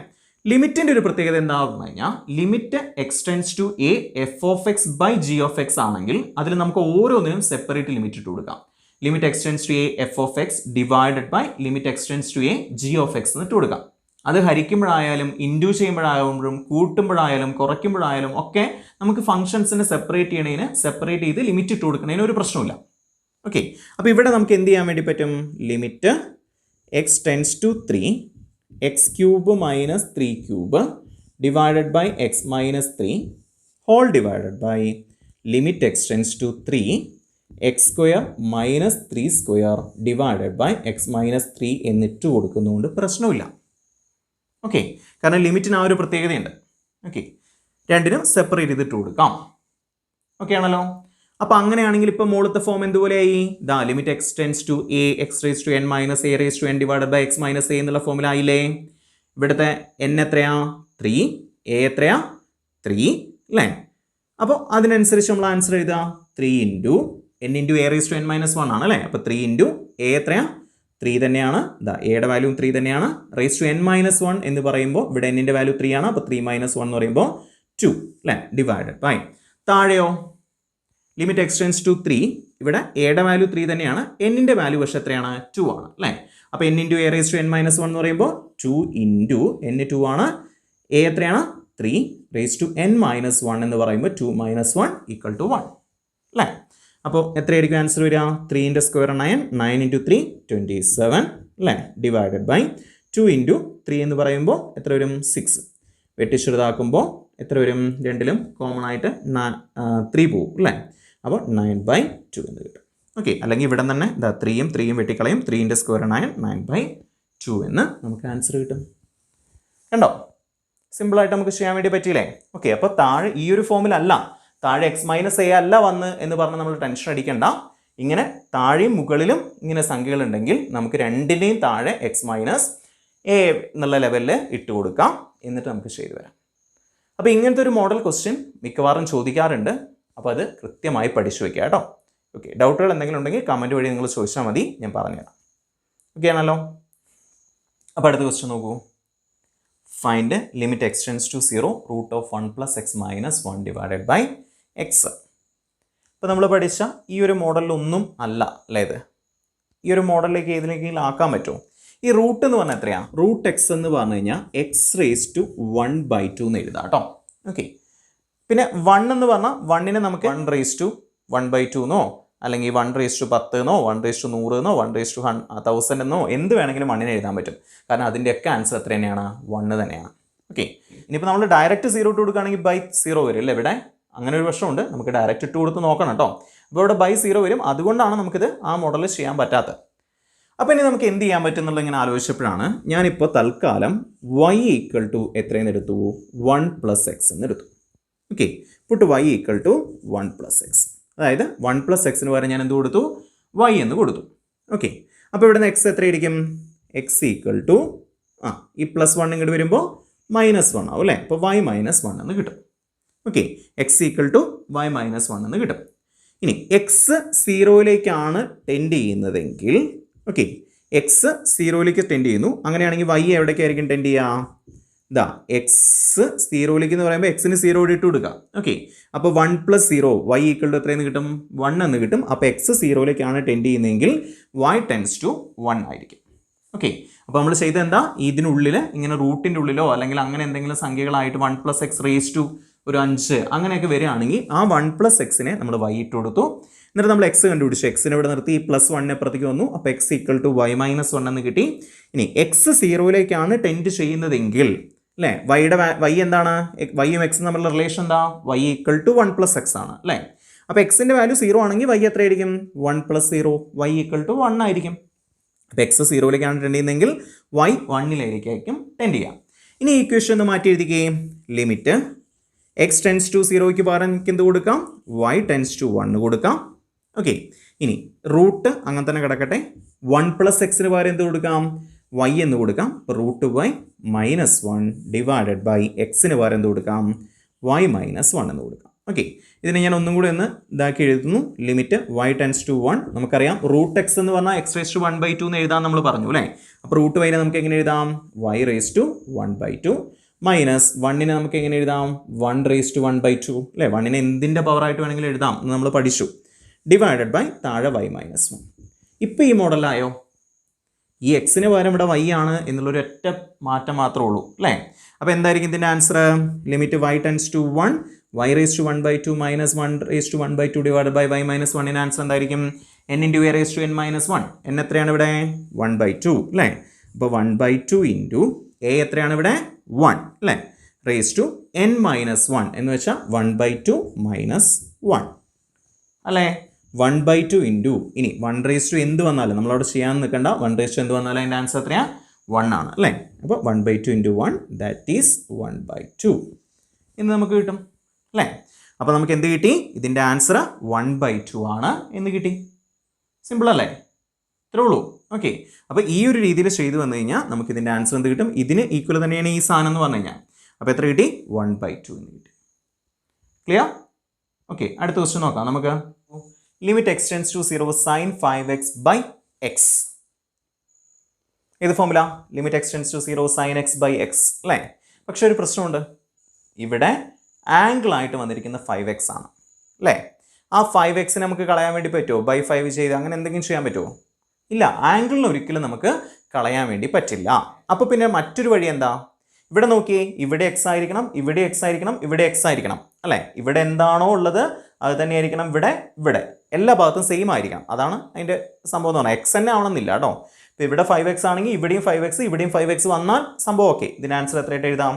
ലിമിറ്റിൻ്റെ ഒരു പ്രത്യേകത എന്താണെന്ന് പറഞ്ഞു കഴിഞ്ഞാൽ, limit x tends to a f of x by g of x ആണെങ്കിൽ അതിൽ നമുക്ക് ഓരോന്നിനും സെപ്പറേറ്റ് ലിമിറ്റ് ഇട്ട് കൊടുക്കാം. Limit x tends to a f of x divided by limit x tends to a g of x എന്ന് ഇട്ട് കൊടുക്കാം. അത് ഹരിക്കുമ്പോഴായാലും ഇൻഡ്യൂ ചെയ്യുമ്പോഴായാലും കൂട്ടുമ്പോഴായാലും കുറയ്ക്കുമ്പോഴായാലും ഒക്കെ നമുക്ക് ഫംഗ്ഷൻസിനെ സെപ്പറേറ്റ് ചെയ്യണതിന് സെപ്പറേറ്റ് ചെയ്ത് ലിമിറ്റ് ഇട്ട് കൊടുക്കുന്നതിന് ഒരു പ്രശ്നമില്ല. ഓക്കെ, അപ്പോൾ ഇവിടെ നമുക്ക് എന്ത് ചെയ്യാൻ വേണ്ടി പറ്റും? Limit x tends to 3 x cube minus 3 cube divided by x minus 3 whole divided by limit x tends to 3 x square minus 3 square divided by x minus 3 എന്നിട്ട് കൊടുക്കുന്നതുകൊണ്ട് പ്രശ്നമില്ല. ഓക്കെ, കാരണം ലിമിറ്റിന് ആ ഒരു പ്രത്യേകതയുണ്ട്. ഓക്കെ, രണ്ടിനും സെപ്പറേറ്റ് ചെയ്തിട്ട് കൊടുക്കാം. ഓക്കെ ആണല്ലോ. അപ്പോൾ അങ്ങനെയാണെങ്കിൽ ഇപ്പോൾ മുകളിലത്തെ ഫോം എന്തുപോലെയായി? ദാ limit x tends to a x raise to n minus a raise to n divided by x minus a എന്നുള്ള ഫോമിലായില്ലേ. ഇവിടുത്തെ n എത്രയാ? 3, എ എത്രയാ? 3 അല്ലേ. അപ്പോൾ അതിനനുസരിച്ച് നമ്മൾ ആൻസർ എഴുതുക 3 into n into a raise to n minus 1 ആണ് അല്ലേ. അപ്പോൾ 3 ഇൻറ്റു എ എത്രയാ? 3 തന്നെയാണ്. ദാ എയുടെ വാല്യൂ 3 തന്നെയാണ്. റേസ് ടു n മൈനസ് 1 എന്ന് പറയുമ്പോൾ ഇവിടെ എന്നിൻ്റെ വാല്യൂ 3 ആണ്. അപ്പോൾ 3 മൈനസ് 1 എന്ന് പറയുമ്പോൾ 2 അല്ലേ, ഡിവൈഡഡ് ബൈ താഴെയോ ലിമിറ്റ് എക്സ് ടെൻസ് ടു 3 ഇവിടെ എയുടെ വാല്യൂ 3 തന്നെയാണ്. എന്നിൻ്റെ വാല്യൂ പക്ഷേ എത്രയാണ്? 2 ആണ് അല്ലേ. അപ്പോൾ n into a raise to n minus 1 എന്ന് പറയുമ്പോൾ 2 ഇൻറ്റു n 2 ആണ്. എ എത്രയാണ്? 3 റേസ് ടു n മൈനസ് 1 എന്ന് പറയുമ്പോൾ 2 മൈനസ് 1 ഈക്വൽ ടു 1 അല്ലേ. അപ്പോൾ എത്രയായിരിക്കും ആൻസർ വരിക? 3 സ്ക്വയർ 9, 9 ഇൻറ്റു 3 27 അല്ലേ, ഡിവൈഡഡ് ബൈ 2 ഇൻറ്റു 3 എന്ന് പറയുമ്പോൾ എത്ര വരും? 6. വെട്ടിച്ചെറുതാക്കുമ്പോൾ എത്ര വരും? രണ്ടിലും കോമൺ ആയിട്ട് 3 പോകും അല്ലേ. അപ്പോൾ 9/2 എന്ന് കിട്ടും. ഓക്കെ, അല്ലെങ്കിൽ ഇവിടെ തന്നെ 3യും വെട്ടിക്കളയും. 3 സ്ക്വയർ 9, 9/2 എന്ന് നമുക്ക് ആൻസർ കിട്ടും. കണ്ടോ, സിമ്പിളായിട്ട് നമുക്ക് ചെയ്യാൻ വേണ്ടി പറ്റിയില്ലേ. ഓക്കെ, അപ്പോൾ താഴെ ഈ ഒരു ഫോമിലല്ല, താഴെ എക്സ് മൈനസ് എ അല്ല വന്ന് എന്ന് പറഞ്ഞ് നമ്മൾ ടെൻഷൻ അടിക്കണ്ട. ഇങ്ങനെ താഴെയും മുകളിലും ഇങ്ങനെ സംഖ്യകളുണ്ടെങ്കിൽ നമുക്ക് രണ്ടിൻ്റെയും താഴെ എക്സ് മൈനസ് എ എന്നുള്ള ലെവലിൽ ഇട്ട് കൊടുക്കാം. എന്നിട്ട് നമുക്ക് ചെയ്തു വരാം. അപ്പോൾ ഇങ്ങനത്തെ ഒരു മോഡൽ ക്വസ്റ്റ്യൻ മിക്കവാറും ചോദിക്കാറുണ്ട്. അപ്പോൾ അത് കൃത്യമായി പഠിച്ചു വയ്ക്കുക കേട്ടോ. ഓക്കെ, ഡൗട്ടുകൾ എന്തെങ്കിലും ഉണ്ടെങ്കിൽ കമൻറ്റ് വഴി നിങ്ങൾ ചോദിച്ചാൽ മതി, ഞാൻ പറഞ്ഞുതരാം. ഓക്കെ ആണല്ലോ. അപ്പോൾ അടുത്ത ക്വസ്റ്റ്യൻ നോക്കൂ. Find limit x tends to 0 root of 1 plus x minus 1 divided by x. ഇപ്പോൾ നമ്മൾ പഠിച്ച ഈ ഒരു മോഡലിലൊന്നും അല്ല അല്ലേ ഇത്. ഈ ഒരു മോഡലിലേക്ക് ഏതിലേക്കെങ്കിലും ആക്കാൻ പറ്റുമോ? ഈ റൂട്ട് എന്ന് പറഞ്ഞാൽ എത്രയാണ്? റൂട്ട് എക്സ് എന്ന് പറഞ്ഞു കഴിഞ്ഞാൽ എക്സ് റേസ് ടു 1/2 എന്ന് എഴുതാം കേട്ടോ. ഓക്കെ, പിന്നെ 1 എന്ന് പറഞ്ഞാൽ 1നെ നമുക്ക് 1 റേസ് ടു 1/2 എന്നോ അല്ലെങ്കിൽ 1 റേസ് ടു 10 എന്നോ 1 റേസ് ടു 100 എന്നോ 1 റേസ് ടു 1000 എന്നോ എന്ത് വേണമെങ്കിലും 1നെ എഴുതാൻ പറ്റും. കാരണം അതിൻ്റെയൊക്കെ ആൻസർ എത്ര തന്നെയാണ്? 1 തന്നെയാണ്. ഓക്കെ, ഇനിയിപ്പോൾ നമ്മൾ ഡയറക്റ്റ് 0 ഇട്ട് കൊടുക്കുകയാണെങ്കിൽ ബൈ 0 വരും അല്ലേ. ഇവിടെ അങ്ങനെ ഒരു പ്രശ്നമുണ്ട്, നമുക്ക് ഡയറക്റ്റ് ഇട്ട് കൊടുത്ത് നോക്കണം കേട്ടോ. അപ്പോൾ ഇവിടെ ബൈ 0 വരും. അതുകൊണ്ടാണ് നമുക്കിത് ആ മോഡലിൽ ചെയ്യാൻ പറ്റാത്തത്. അപ്പോൾ ഇനി നമുക്ക് എന്ത് ചെയ്യാൻ പറ്റും എന്നുള്ളത് ഇങ്ങനെ ആലോചിച്ചപ്പോഴാണ് ഞാനിപ്പോൾ തൽക്കാലം y ഈക്വൽ ടു എത്രയെന്ന് എടുത്തു? 1 പ്ലസ് എക്സ് എന്ന് എടുത്തു. Okay, put y equal to 1 plus x. അതായത് 1 പ്ലസ് എക്സിന് പകരം ഞാൻ എന്ത് കൊടുത്തു? y എന്ന് കൊടുത്തു. ഓക്കെ, അപ്പോൾ ഇവിടെ നിന്ന് എക്സ് എത്രയായിരിക്കും? എക്സ് ഈക്വൽ ടു ഈ +1 ഇങ്ങോട്ട് വരുമ്പോൾ -1 ആവും അല്ലേ. അപ്പോൾ y -1 എന്ന് കിട്ടും. Okay, x equal to y -1 എന്ന് കിട്ടും. ഇനി എക്സ് 0യിലേക്കാണ് ടെൻഡ് ചെയ്യുന്നതെങ്കിൽ, ഓക്കെ, എക്സ് 0യിലേക്ക് ടെൻഡ് ചെയ്യുന്നു, അങ്ങനെയാണെങ്കിൽ y എവിടേക്കായിരിക്കും ടെൻഡ് ചെയ്യുക? ഇതാ എക്സ് സീറോയിലേക്ക് എന്ന് പറയുമ്പോൾ എക്സിന് 0 ഇട്ട് കൊടുക്കുക. ഓക്കെ, അപ്പോൾ 1 + 0 y ഈക്വൽ ടു എത്രയെന്ന് കിട്ടും? 1 എന്ന് കിട്ടും. അപ്പോൾ എക്സ് 0യിലേക്കാണ് ടെൻഡ് ചെയ്യുന്നതെങ്കിൽ y ടെൻഡ്സ് ടു 1 ആയിരിക്കും. ഓക്കെ, അപ്പോൾ നമ്മൾ ചെയ്തത് എന്താ? ഇതിനുള്ളിൽ ഇങ്ങനെ റൂട്ടിൻ്റെ ഉള്ളിലോ അല്ലെങ്കിൽ അങ്ങനെ എന്തെങ്കിലും സംഖ്യകളായിട്ട് 1 + x റേസ് ടു ഒരു 5 അങ്ങനെയൊക്കെ വരികയാണെങ്കിൽ ആ 1 + xനെ നമ്മൾ y ഇട്ട് കൊടുത്തു. എന്നിട്ട് നമ്മൾ എക്സ് കണ്ടുപിടിച്ചു. എക്സിനെ ഇവിടെ നിർത്തി +1 അപ്പുറത്തേക്ക് വന്നു. അപ്പോൾ x = y - 1 എന്ന് കിട്ടി. ഇനി എക്സ് 0യിലേക്കാണ് ടെൻഡ് ചെയ്യുന്നതെങ്കിൽ അല്ലേ, y എന്താണ്? വൈയും എക്സും തമ്മിലുള്ള റിലേഷൻ എന്താ? y = 1 + x ആണ് അല്ലേ. അപ്പോൾ എക്സിൻ്റെ വാല്യൂ 0 ആണെങ്കിൽ y എത്രയായിരിക്കും? 1 + 0, y = 1 ആയിരിക്കും. അപ്പോൾ എക്സ് 0യിലേക്കാണ് ടെൻഡ് ചെയ്യുന്നതെങ്കിൽ y 1ലേക്കായിരിക്കും ടെൻഡ് ചെയ്യുക. ഇനി ഈ ഇക്വേഷൻ ഒന്ന് മാറ്റി എഴുതിക്കുകയും ലിമിറ്റ് x ടെൻസ് ടു 0ക്ക് പകരം എനിക്ക് എന്ത് കൊടുക്കാം? y ടെൻസ് ടു 1 കൊടുക്കാം. ഓക്കെ, ഇനി റൂട്ട് അങ്ങനെ തന്നെ കിടക്കട്ടെ. 1 + xന് പകരം എന്ത് കൊടുക്കാം? y എന്ന് കൊടുക്കാം. √y - 1 ഡിവൈഡഡ് ബൈ എക്സിന് പകരം എന്ത് കൊടുക്കാം? y - 1 എന്ന് കൊടുക്കാം. ഓക്കെ, ഇതിനെ ഞാൻ ഒന്നും കൂടി ഒന്ന് ഇതാക്കി എഴുതുന്നു. Limit y tends to 1. നമുക്കറിയാം √x എന്ന് പറഞ്ഞാൽ x⁻² എന്ന് എഴുതാൻ നമ്മൾ പറഞ്ഞു അല്ലേ. അപ്പോൾ √y നമുക്ക് എങ്ങനെ എഴുതാം? y⁻² മൈനസ് 1നെ നമുക്ക് എങ്ങനെ എഴുതാം? 1⁻² അല്ലേ. 1നെ എന്തിൻ്റെ പവറായിട്ട് വേണമെങ്കിലും എഴുതാം എന്ന് നമ്മൾ പഠിച്ചു. ഡിവൈഡഡ് ബൈ താഴെ y - 1. ഇപ്പോൾ ഈ മോഡലായോ? ഈ എക്സിന് പകരം ഇവിടെ y ആണ് എന്നുള്ളൊരു ഒറ്റ മാറ്റം മാത്രമേ ഉള്ളൂ അല്ലേ. അപ്പോൾ എന്തായിരിക്കും ഇതിൻ്റെ answer? Limit y tends to 1 y⁻² minus 1⁻² divided by y - 1ൻ്റെ ആൻസർ എന്തായിരിക്കും? n × a⁻n - 1. n എത്രയാണ് ഇവിടെ? 1/2 അല്ലേ. അപ്പോൾ 1/2 ഇൻറ്റു a എത്രയാണ് ഇവിടെ? 1 അല്ലേ. n - 1 എന്ന് വെച്ചാൽ 1/2 - 1 അല്ലേ. 1/2 ഇൻറ്റു ഇനി 1 എന്ത് വന്നാലും നമ്മളവിടെ ചെയ്യാൻ നിൽക്കണ്ട. 1 എന്ത് വന്നാലും അതിൻ്റെ ആൻസർ എത്രയാണ്? 1 ആണ് അല്ലേ. അപ്പോൾ 1/2 ഇൻറ്റു 1 ദാറ്റ് ഈസ് 1/2 എന്ന് നമുക്ക് കിട്ടും അല്ലേ. അപ്പോൾ നമുക്ക് എന്ത് കിട്ടി? ഇതിൻ്റെ ആൻസർ 1/2 ആണ് എന്ന് കിട്ടി. സിമ്പിൾ അല്ലേ? ഇത്രേ ഉള്ളൂ. ഓക്കെ, അപ്പോൾ ഈ ഒരു രീതിയിൽ ചെയ്തു വന്നു കഴിഞ്ഞാൽ നമുക്ക് ഇതിൻ്റെ ആൻസർ എന്ത് കിട്ടും? ഇതിന് ഈക്വൽ തന്നെയാണ് ഈ സാധനം എന്ന് പറഞ്ഞു കഴിഞ്ഞാൽ. അപ്പോൾ എത്ര കിട്ടി? 1/2 എന്ന് കിട്ടി. ക്ലിയർ? ഓക്കെ, അടുത്ത ക്വസ്റ്റ്യൻ നോക്കാം നമുക്ക്. Limit x tends to 0 sin 5x by x. ഏത് formula? Limit x tends to 0 sin x by x അല്ലേ. പക്ഷെ ഒരു പ്രശ്നമുണ്ട്. ഇവിടെ ആംഗിൾ ആയിട്ട് വന്നിരിക്കുന്ന 5x ആണ് അല്ലേ. ആ 5xനെ നമുക്ക് കളയാൻ വേണ്ടി പറ്റുമോ? ബൈ 5 ചെയ്ത് അങ്ങനെ എന്തെങ്കിലും ചെയ്യാൻ പറ്റുമോ? ഇല്ല, ആംഗിളിന് ഒരിക്കലും നമുക്ക് കളയാൻ വേണ്ടി പറ്റില്ല. അപ്പോൾ പിന്നെ മറ്റൊരു വഴി എന്താ? ഇവിടെ നോക്കിയേ, ഇവിടെ x ആയിരിക്കണം, ഇവിടെ x ആയിരിക്കണം, ഇവിടെ x ആയിരിക്കണം അല്ലേ. ഇവിടെ എന്താണോ ഉള്ളത് അത് തന്നെയായിരിക്കണം ഇവിടെ, ഇവിടെ എല്ലാ ഭാഗത്തും സെയിം ആയിരിക്കണം. അതാണ് അതിൻ്റെ സംഭവം എന്ന് പറഞ്ഞാൽ. x തന്നെ ആവണമെന്നില്ല കേട്ടോ. ഇപ്പോൾ ഇവിടെ 5x ആണെങ്കിൽ ഇവിടെയും 5x ഇവിടെയും 5x വന്നാൽ സംഭവം ഓക്കെ. ഇതിൻ്റെ ആൻസർ എത്രയായിട്ട് എഴുതാം?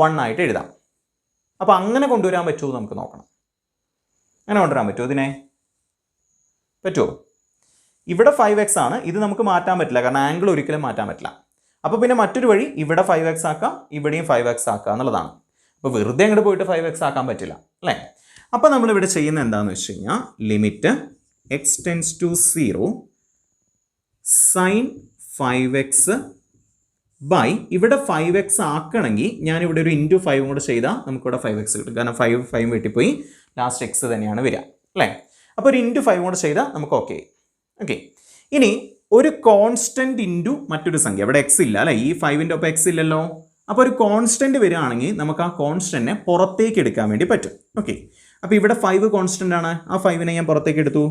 1 ആയിട്ട് എഴുതാം. അപ്പോൾ അങ്ങനെ കൊണ്ടുവരാൻ പറ്റുമോ നമുക്ക് നോക്കണം. അങ്ങനെ കൊണ്ടുവരാൻ പറ്റുമോ? ഇതിനെ പറ്റുമോ? ഇവിടെ 5x ആണ്, ഇത് നമുക്ക് മാറ്റാൻ പറ്റില്ല കാരണം ആംഗിൾ ഒരിക്കലും മാറ്റാൻ പറ്റില്ല. അപ്പോൾ പിന്നെ മറ്റൊരു വഴി ഇവിടെ 5x ആക്കാം, ഇവിടെയും 5x ആക്കുക എന്നുള്ളതാണ്. അപ്പോൾ വെറുതെ അങ്ങോട്ട് പോയിട്ട് 5x ആക്കാൻ പറ്റില്ല അല്ലേ. അപ്പോൾ നമ്മളിവിടെ ചെയ്യുന്നത് എന്താണെന്ന് വെച്ച് കഴിഞ്ഞാൽ limit x tends to 0 sin 5x by ഇവിടെ 5x ആക്കണമെങ്കിൽ ഞാനിവിടെ ഒരു ഇൻറ്റു 5 കൂടെ ചെയ്താൽ നമുക്കിവിടെ 5x കിട്ടും. കാരണം 5 വെട്ടിപ്പോയി, ലാസ്റ്റ് x തന്നെയാണ് വരിക അല്ലേ. അപ്പോൾ ഒരു ഇൻറ്റു 5 കൂടെ ചെയ്താൽ നമുക്ക് ഓക്കെ. ഓക്കെ, ഇനി ഒരു കോൺസ്റ്റൻറ്റ് ഇൻറ്റു മറ്റൊരു സംഖ്യ. ഇവിടെ x ഇല്ല അല്ലേ, ഈ 5ൻ്റെ ഒപ്പം x ഇല്ലല്ലോ. അപ്പോൾ ഒരു കോൺസ്റ്റൻറ്റ് വരികയാണെങ്കിൽ നമുക്ക് ആ കോൺസ്റ്റൻറ്റിനെ പുറത്തേക്ക് എടുക്കാൻ വേണ്ടി പറ്റും. ഓക്കെ, അപ്പോൾ ഇവിടെ 5 കോൺസ്റ്റൻ്റ് ആണ്, ആ 5നെ ഞാൻ പുറത്തേക്ക് എടുത്തു.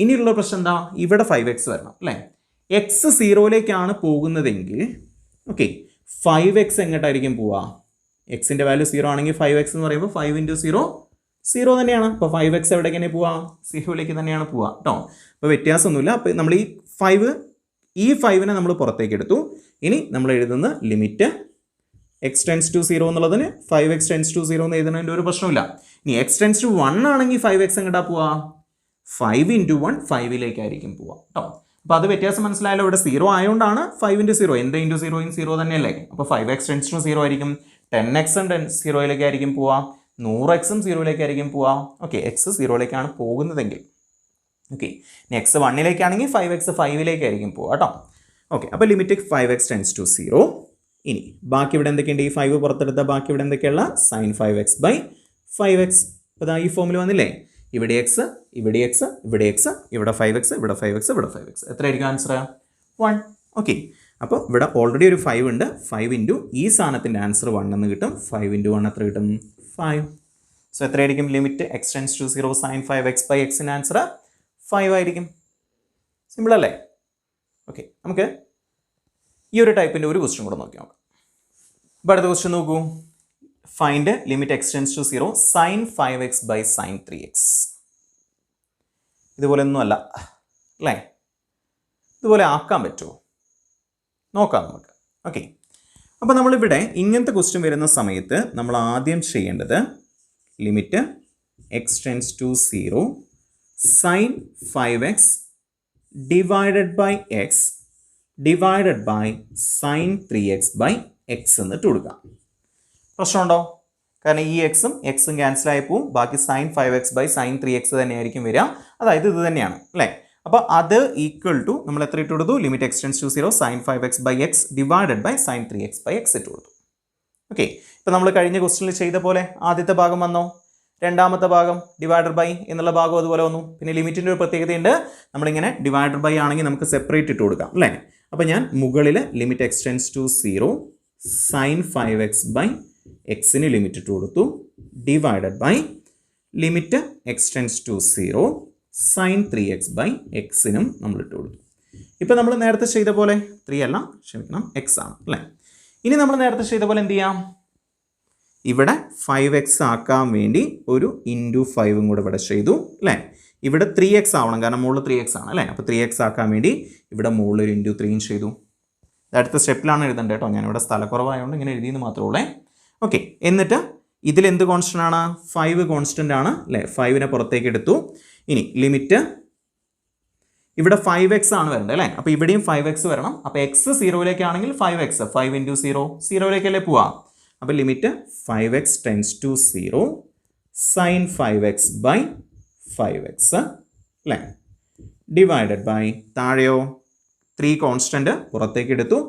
ഇനിയുള്ള പ്രശ്നം എന്താ? ഇവിടെ 5x വരണം അല്ലേ. x 0യിലേക്കാണ് പോകുന്നതെങ്കിൽ ഓക്കെ 5x എങ്ങോട്ടായിരിക്കും പോവുക? എക്സിൻ്റെ വാല്യൂ 0 ആണെങ്കിൽ 5x എന്ന് പറയുമ്പോൾ 5 × 0 0 തന്നെയാണ്. അപ്പോൾ 5x എവിടേക്ക് തന്നെ പോവാം? 0യിലേക്ക് തന്നെയാണ് പോവുക കേട്ടോ. അപ്പോൾ വ്യത്യാസമൊന്നുമില്ല. അപ്പോൾ നമ്മൾ ഈ 5നെ നമ്മൾ പുറത്തേക്ക് എടുത്തു. ഇനി നമ്മൾ എഴുതുന്ന ലിമിറ്റ് x ടെൻസ് ടു 0 എന്നുള്ളതിന് 5x ടെൻസ് ടു 0 എന്ന് എഴുതുന്നതിൻ്റെ ഒരു പ്രശ്നമില്ല. ഇനി x ടെൻസ് ടു 1 ആണെങ്കിൽ 5x എങ്ങോട്ടാ പോവുക? 5 × 1 5ലേക്കായിരിക്കും പോവുക കേട്ടോ. അപ്പോൾ അത് വ്യത്യാസം മനസ്സിലായാലോ. ഇവിടെ 0 ആയതുകൊണ്ടാണ് 5 × 0. എന്ത് ഇൻറ്റു 0 × 0 തന്നെയല്ലേ. അപ്പോൾ 5x ടെൻസ് ടു 0 ആയിരിക്കും. 10x 0യിലേക്കായിരിക്കും പോവുക. 100x 0യിലേക്കായിരിക്കും പോവുക. ഓക്കെ, x 0യിലേക്കാണ് പോകുന്നതെങ്കിൽ. ഓക്കെ, ഇനി x 1ലേക്കാണെങ്കിൽ 5x 5ലേക്കായിരിക്കും പോവുക കേട്ടോ. ഓക്കെ, അപ്പോൾ ലിമിറ്റ് 5x ടെൻസ് ടു 0. ഇനി ബാക്കി ഇവിടെ എന്തൊക്കെയുണ്ട്? ഈ 5 പുറത്തെടുത്ത ബാക്കി ഇവിടെ എന്തൊക്കെയുള്ള? sin 5x by 5x. അപ്പോൾ ഈ ഫോമിൽ വന്നില്ലേ? ഇവിടെ x, ഇവിടെ x, ഇവിടെ x, ഇവിടെ 5x, ഇവിടെ 5x, ഇവിടെ 5x. എത്രയായിരിക്കും ആൻസർ? 1. ഓക്കെ, അപ്പോൾ ഇവിടെ ഓൾറെഡി ഒരു 5 ഉണ്ട്. 5 ഇൻറ്റു ഈ സാധനത്തിൻ്റെ ആൻസർ 1 എന്ന് കിട്ടും. 5 ഇൻറ്റു 1 എത്ര കിട്ടും? 5. സോ എത്രയായിരിക്കും limit x tends to 0 sine 5x by എക്സിൻ്റെ ആൻസർ 5 ആയിരിക്കും. സിമ്പിൾ അല്ലേ? ഓക്കെ, നമുക്ക് ഈ ഒരു ടൈപ്പിൻ്റെ ഒരു ക്വസ്റ്റ്യൻ കൂടെ നോക്കി നോക്കാം. അപ്പോൾ അടുത്ത ക്വസ്റ്റ്യൻ നോക്കൂ. Find limit x tends to 0 sine 5x by sine 3x. ഇതുപോലെ ഒന്നും അല്ല അല്ലേ? ഇതുപോലെ ആക്കാൻ പറ്റുമോ? നോക്കാം നമുക്ക്. ഓക്കെ, അപ്പോൾ നമ്മളിവിടെ ഇങ്ങനത്തെ ക്വസ്റ്റ്യൻ വരുന്ന സമയത്ത് നമ്മൾ ആദ്യം ചെയ്യേണ്ടത് limit x tends to 0 sine 5x divided by x divided by sine 3x by x എന്നിട്ട് കൊടുക്കാം. പ്രശ്നമുണ്ടോ? കാരണം ഈ എക്സും ക്യാൻസലായി പോവും. ബാക്കി sign 5x by sine 3x തന്നെയായിരിക്കും വരിക. അതായത് ഇത് തന്നെയാണ് അല്ലേ? അപ്പോൾ അത് ഈക്വൽ ടു നമ്മൾ എത്ര ഇട്ട് കൊടുത്തു? Limit x tends to 0 sine 5x by x divided by sine 3x by x ഇട്ട് കൊടുത്തു. ഓക്കെ, ഇപ്പോൾ നമ്മൾ കഴിഞ്ഞ ക്വസ്റ്റ്യനിൽ ചെയ്ത പോലെ ആദ്യത്തെ ഭാഗം വന്നോ? രണ്ടാമത്തെ ഭാഗം ഡിവൈഡർ ബൈ എന്നുള്ള ഭാഗം അതുപോലെ വന്നു. പിന്നെ ലിമിറ്റിൻ്റെ ഒരു പ്രത്യേകതയുണ്ട്. നമ്മളിങ്ങനെ ഡിവൈഡർ ബൈ ആണെങ്കിൽ നമുക്ക് സെപ്പറേറ്റ് ഇട്ട് കൊടുക്കാം അല്ലേ? അപ്പോൾ ഞാൻ മുകളിൽ limit x tends to 0 sine 5x by എക്സിന് ലിമിറ്റ് ഇട്ട് കൊടുത്തു divided by limit x tends to 0 sine 3x by എക്സിനും നമ്മൾ ഇട്ട് കൊടുത്തു. ഇപ്പോൾ നമ്മൾ നേരത്തെ ചെയ്ത പോലെ 3 അല്ല, ക്ഷമിക്കണം, എക്സ് ആണ് അല്ലേ? ഇനി നമ്മൾ നേരത്തെ ചെയ്ത പോലെ എന്ത് ചെയ്യാം? ഇവിടെ 5x ആക്കാൻ വേണ്ടി ഒരു ഇൻറ്റു 5 കൂടെ ഇവിടെ ചെയ്തു അല്ലേ? ഇവിടെ 3x ആവണം, കാരണം മുകളിൽ 3x ആണ് അല്ലേ? അപ്പോൾ 3x ആക്കാൻ വേണ്ടി ഇവിടെ മുകളിൽ ഒരു ഇൻറ്റു 3 ചെയ്തു. അടുത്ത സ്റ്റെപ്പിലാണ് എഴുതേണ്ടത് കേട്ടോ. ഞാനിവിടെ സ്ഥലക്കുറവായതുകൊണ്ട് ഇങ്ങനെ എഴുതിയെന്ന് മാത്രമേ ഉള്ളേ. ഓക്കെ, എന്നിട്ട് ഇതിലെന്ത് കോൺസ്റ്റൻ്റ് ആണ്? 5 കോൺസ്റ്റൻ്റ് ആണ് അല്ലേ? 5നെ പുറത്തേക്ക് എടുത്തു. ഇനി ലിമിറ്റ് ഇവിടെ 5x ആണ് വരേണ്ടത് അല്ലേ? അപ്പോൾ ഇവിടെയും 5x വരണം. അപ്പോൾ എക്സ് 0ലേക്കാണെങ്കിൽ 5x 5 ഇൻറ്റു 0 0ലേക്കല്ലേ പോവാം. അപ്പോൾ limit 5x tends to 0 sine 5x by 5x അല്ലേ? ഡിവൈഡഡ് ബൈ താഴെയോ 3 കോൺസ്റ്റൻ്റ് പുറത്തേക്ക് എടുത്തു.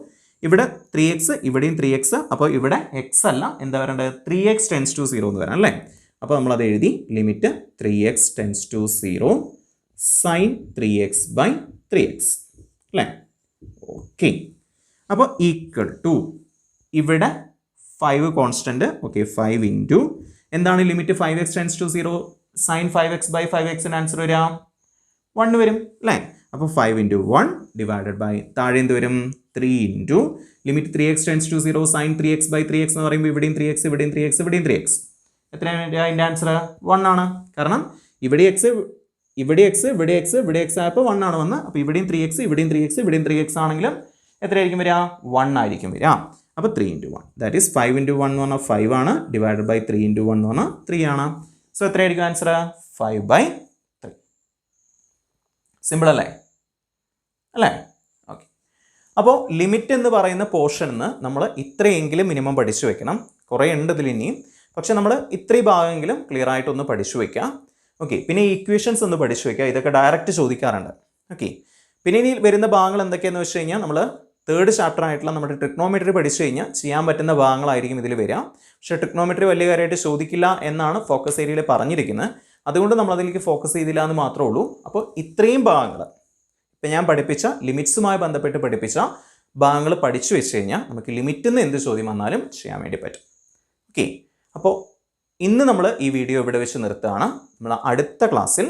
ഇവിടെ 3x ഇവിടെയും 3x. അപ്പോൾ ഇവിടെ എക്സ് അല്ല, എന്താ വരേണ്ടത്? 3x ടെൻസ് ടു 0 എന്ന് വരാം അല്ലേ? അപ്പോൾ നമ്മളത് എഴുതി limit 3x tends to 0 sine 3x by 3x അല്ലേ? ഓക്കെ, അപ്പോൾ ഈക്വൽ ടു ഇവിടെ 5 കോൺസ്റ്റൻറ്റ്. ഓക്കെ, 5 ഇൻറ്റു എന്താണ് limit 5x tends to 0 sine 5x by 5xൻ്റെ ആൻസർ വരിക 1 വരും അല്ലേ? അപ്പോൾ 5 ഇൻറ്റു 1 ഡിവൈഡഡ് ബൈ താഴെ എന്ത് വരും? 3 into limit 3x tends to 0 sine 3x by 3x എന്ന് പറയുമ്പോൾ ഇവിടെയും 3x ഇവിടെയും 3x ഇവിടെയും 3x. എത്രയാണ് അതിൻ്റെ ആൻസർ? 1 ആണ്. കാരണം ഇവിടെ എക്സ് ഇവിടെ എക്സ് ഇവിടെ എക്സ് ഇവിടെ എക്സ് ആയപ്പോൾ 1 ആണ് വന്നത്. അപ്പോൾ ഇവിടെയും 3x ഇവിടെയും 3x ഇവിടെയും 3x ആണെങ്കിലും എത്രയായിരിക്കും വരിക? 1 ആയിരിക്കും വരിക. അപ്പോൾ 3 ഇൻറ്റു 1 ദാറ്റ് ഈസ് 5 ഇൻറ്റു 1 എന്ന് പറഞ്ഞാൽ 5 ആണ്. ഡിവൈഡഡ് ബൈ 3 ഇൻറ്റു 1 എന്ന് പറഞ്ഞാൽ 3 ആണ്. സോ എത്രയായിരിക്കും ആൻസർ? 5/3. സിമ്പിൾ അല്ലേ? ഓക്കെ, അപ്പോൾ ലിമിറ്റ് എന്ന് പറയുന്ന പോർഷനിൽ നിന്ന് നമ്മൾ ഇത്രയെങ്കിലും മിനിമം പഠിച്ചു വെക്കണം. കുറേ ഉണ്ട് ഇതിൽ ഇനിയും, പക്ഷെ നമ്മൾ ഇത്രയും ഭാഗമെങ്കിലും ക്ലിയർ ആയിട്ടൊന്ന് പഠിച്ചു വയ്ക്കുക. ഓക്കെ, പിന്നെ ഈക്വേഷൻസ് ഒന്ന് പഠിച്ചു വയ്ക്കുക. ഇതൊക്കെ ഡയറക്റ്റ് ചോദിക്കാറുണ്ട്. ഓക്കെ, പിന്നെ ഇനി വരുന്ന ഭാഗങ്ങൾ എന്തൊക്കെയാണെന്ന് വെച്ച് കഴിഞ്ഞാൽ നമ്മൾ 3rd ചാപ്റ്റർ ആയിട്ടുള്ള നമ്മുടെ ട്രിഗ്നോമെട്രി പഠിച്ചു കഴിഞ്ഞാൽ ചെയ്യാൻ പറ്റുന്ന ഭാഗങ്ങളായിരിക്കും ഇതിൽ വരിക. പക്ഷേ ട്രിഗ്നോമെട്രി വലിയ കാര്യമായിട്ട് ചോദിക്കില്ല എന്നാണ് ഫോക്കസ് ഏരിയയിൽ പറഞ്ഞിരിക്കുന്നത്. അതുകൊണ്ട് നമ്മൾ അതിലേക്ക് ഫോക്കസ് ചെയ്തില്ല എന്ന് മാത്രമേ ഉള്ളൂ. അപ്പോൾ ഇത്രയും ഭാഗങ്ങൾ ഇപ്പം ഞാൻ പഠിപ്പിച്ച ലിമിറ്റ്സുമായി ബന്ധപ്പെട്ട് പഠിപ്പിച്ച ഭാഗങ്ങൾ പഠിച്ചു വെച്ച് കഴിഞ്ഞാൽ നമുക്ക് ലിമിറ്റിൽ നിന്ന് എന്ത് ചോദ്യം വന്നാലും ചെയ്യാൻ വേണ്ടി പറ്റും. ഓക്കെ, അപ്പോൾ ഇന്ന് നമ്മൾ ഈ വീഡിയോ ഇവിടെ വെച്ച് നിർത്തുകയാണ്. നമ്മൾ അടുത്ത ക്ലാസ്സിൽ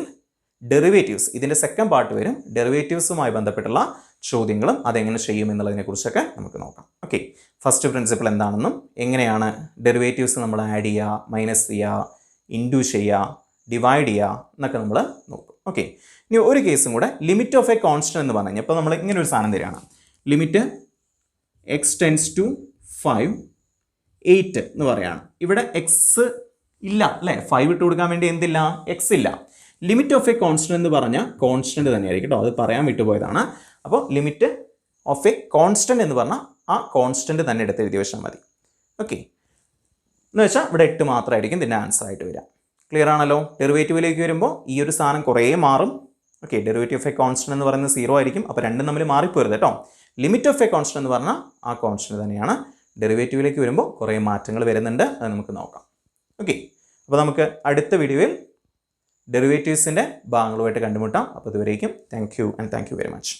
ഡെറിവേറ്റീവ്സ്, ഇതിൻ്റെ സെക്കൻഡ് പാർട്ട് വരും. ഡെറിവേറ്റീവ്സുമായി ബന്ധപ്പെട്ടുള്ള ചോദ്യങ്ങളും അതെങ്ങനെ ചെയ്യും എന്നുള്ളതിനെക്കുറിച്ചൊക്കെ നമുക്ക് നോക്കാം. ഓക്കെ, ഫസ്റ്റ് പ്രിൻസിപ്പിൾ എന്താണെന്നും എങ്ങനെയാണ് ഡെറിവേറ്റീവ്സ് നമ്മൾ ആഡ് ചെയ്യുക, മൈനസ് ചെയ്യുക, ഇൻഡു ചെയ്യുക, ഡിവൈഡ് ചെയ്യുക എന്നൊക്കെ നമ്മൾ നോക്കും. ഓക്കെ, ഇനി ഒരു കേസും കൂടെ. ലിമിറ്റ് ഓഫ് എ കോൺസ്റ്റന്റ് എന്ന് പറഞ്ഞു കഴിഞ്ഞാൽ ഇപ്പോൾ നമ്മൾ ഇങ്ങനെ ഒരു സാധനം തരികയാണ്. ലിമിറ്റ് എക്സ് ടെൻസ് ടു 5 8 എന്ന് പറയുകയാണ്. ഇവിടെ എക്സ് ഇല്ല അല്ലേ? 5 ഇട്ട് കൊടുക്കാൻ വേണ്ടി എന്തില്ല? എക്സ് ഇല്ല. ലിമിറ്റ് ഓഫ് എ കോൺസ്റ്റന്റ് എന്ന് പറഞ്ഞാൽ കോൺസ്റ്റന്റ് തന്നെയായിരിക്കും കേട്ടോ, അത് പറയാൻ വിട്ടുപോയതാണ്. അപ്പോൾ ലിമിറ്റ് ഓഫ് എ കോൺസ്റ്റന്റ് എന്ന് പറഞ്ഞാൽ ആ കോൺസ്റ്റന്റ് തന്നെ എടുത്ത് എഴുതി വെച്ചാൽ മതി. ഓക്കെ, എന്ന് വെച്ചാൽ ഇവിടെ 8 മാത്രമായിരിക്കും ഇതിൻ്റെ ആൻസർ ആയിട്ട് വരിക. ക്ലിയർ ആണല്ലോ? ഡെറിവേറ്റീവിലേക്ക് വരുമ്പോൾ ഈ ഒരു സാധനം കുറേ മാറും. Okay, derivative of A constant എന്ന് പറയുന്നത് 0 ആയിരിക്കും. അപ്പോൾ രണ്ടും തമ്മിൽ മാറിപ്പോരുത് കേട്ടോ. ലിമിറ്റ് ഓഫ് എ കോൺസ്റ്റന്റ് എന്ന് പറഞ്ഞാൽ ആ കോൺസ്റ്റന്റ് തന്നെയാണ്. ഡെറിവേറ്റീവിലേക്ക് വരുമ്പോൾ കുറേ മാറ്റങ്ങൾ വരുന്നുണ്ട്, അത് നമുക്ക് നോക്കാം. ഓക്കെ, അപ്പോൾ നമുക്ക് അടുത്ത വീഡിയോയിൽ ഡെറിവേറ്റീവ്സിൻ്റെ ഭാഗങ്ങളുമായിട്ട് കണ്ടുമുട്ടാം. അപ്പോൾ ഇതുവരേക്കും താങ്ക് യു വെരി മച്ച്.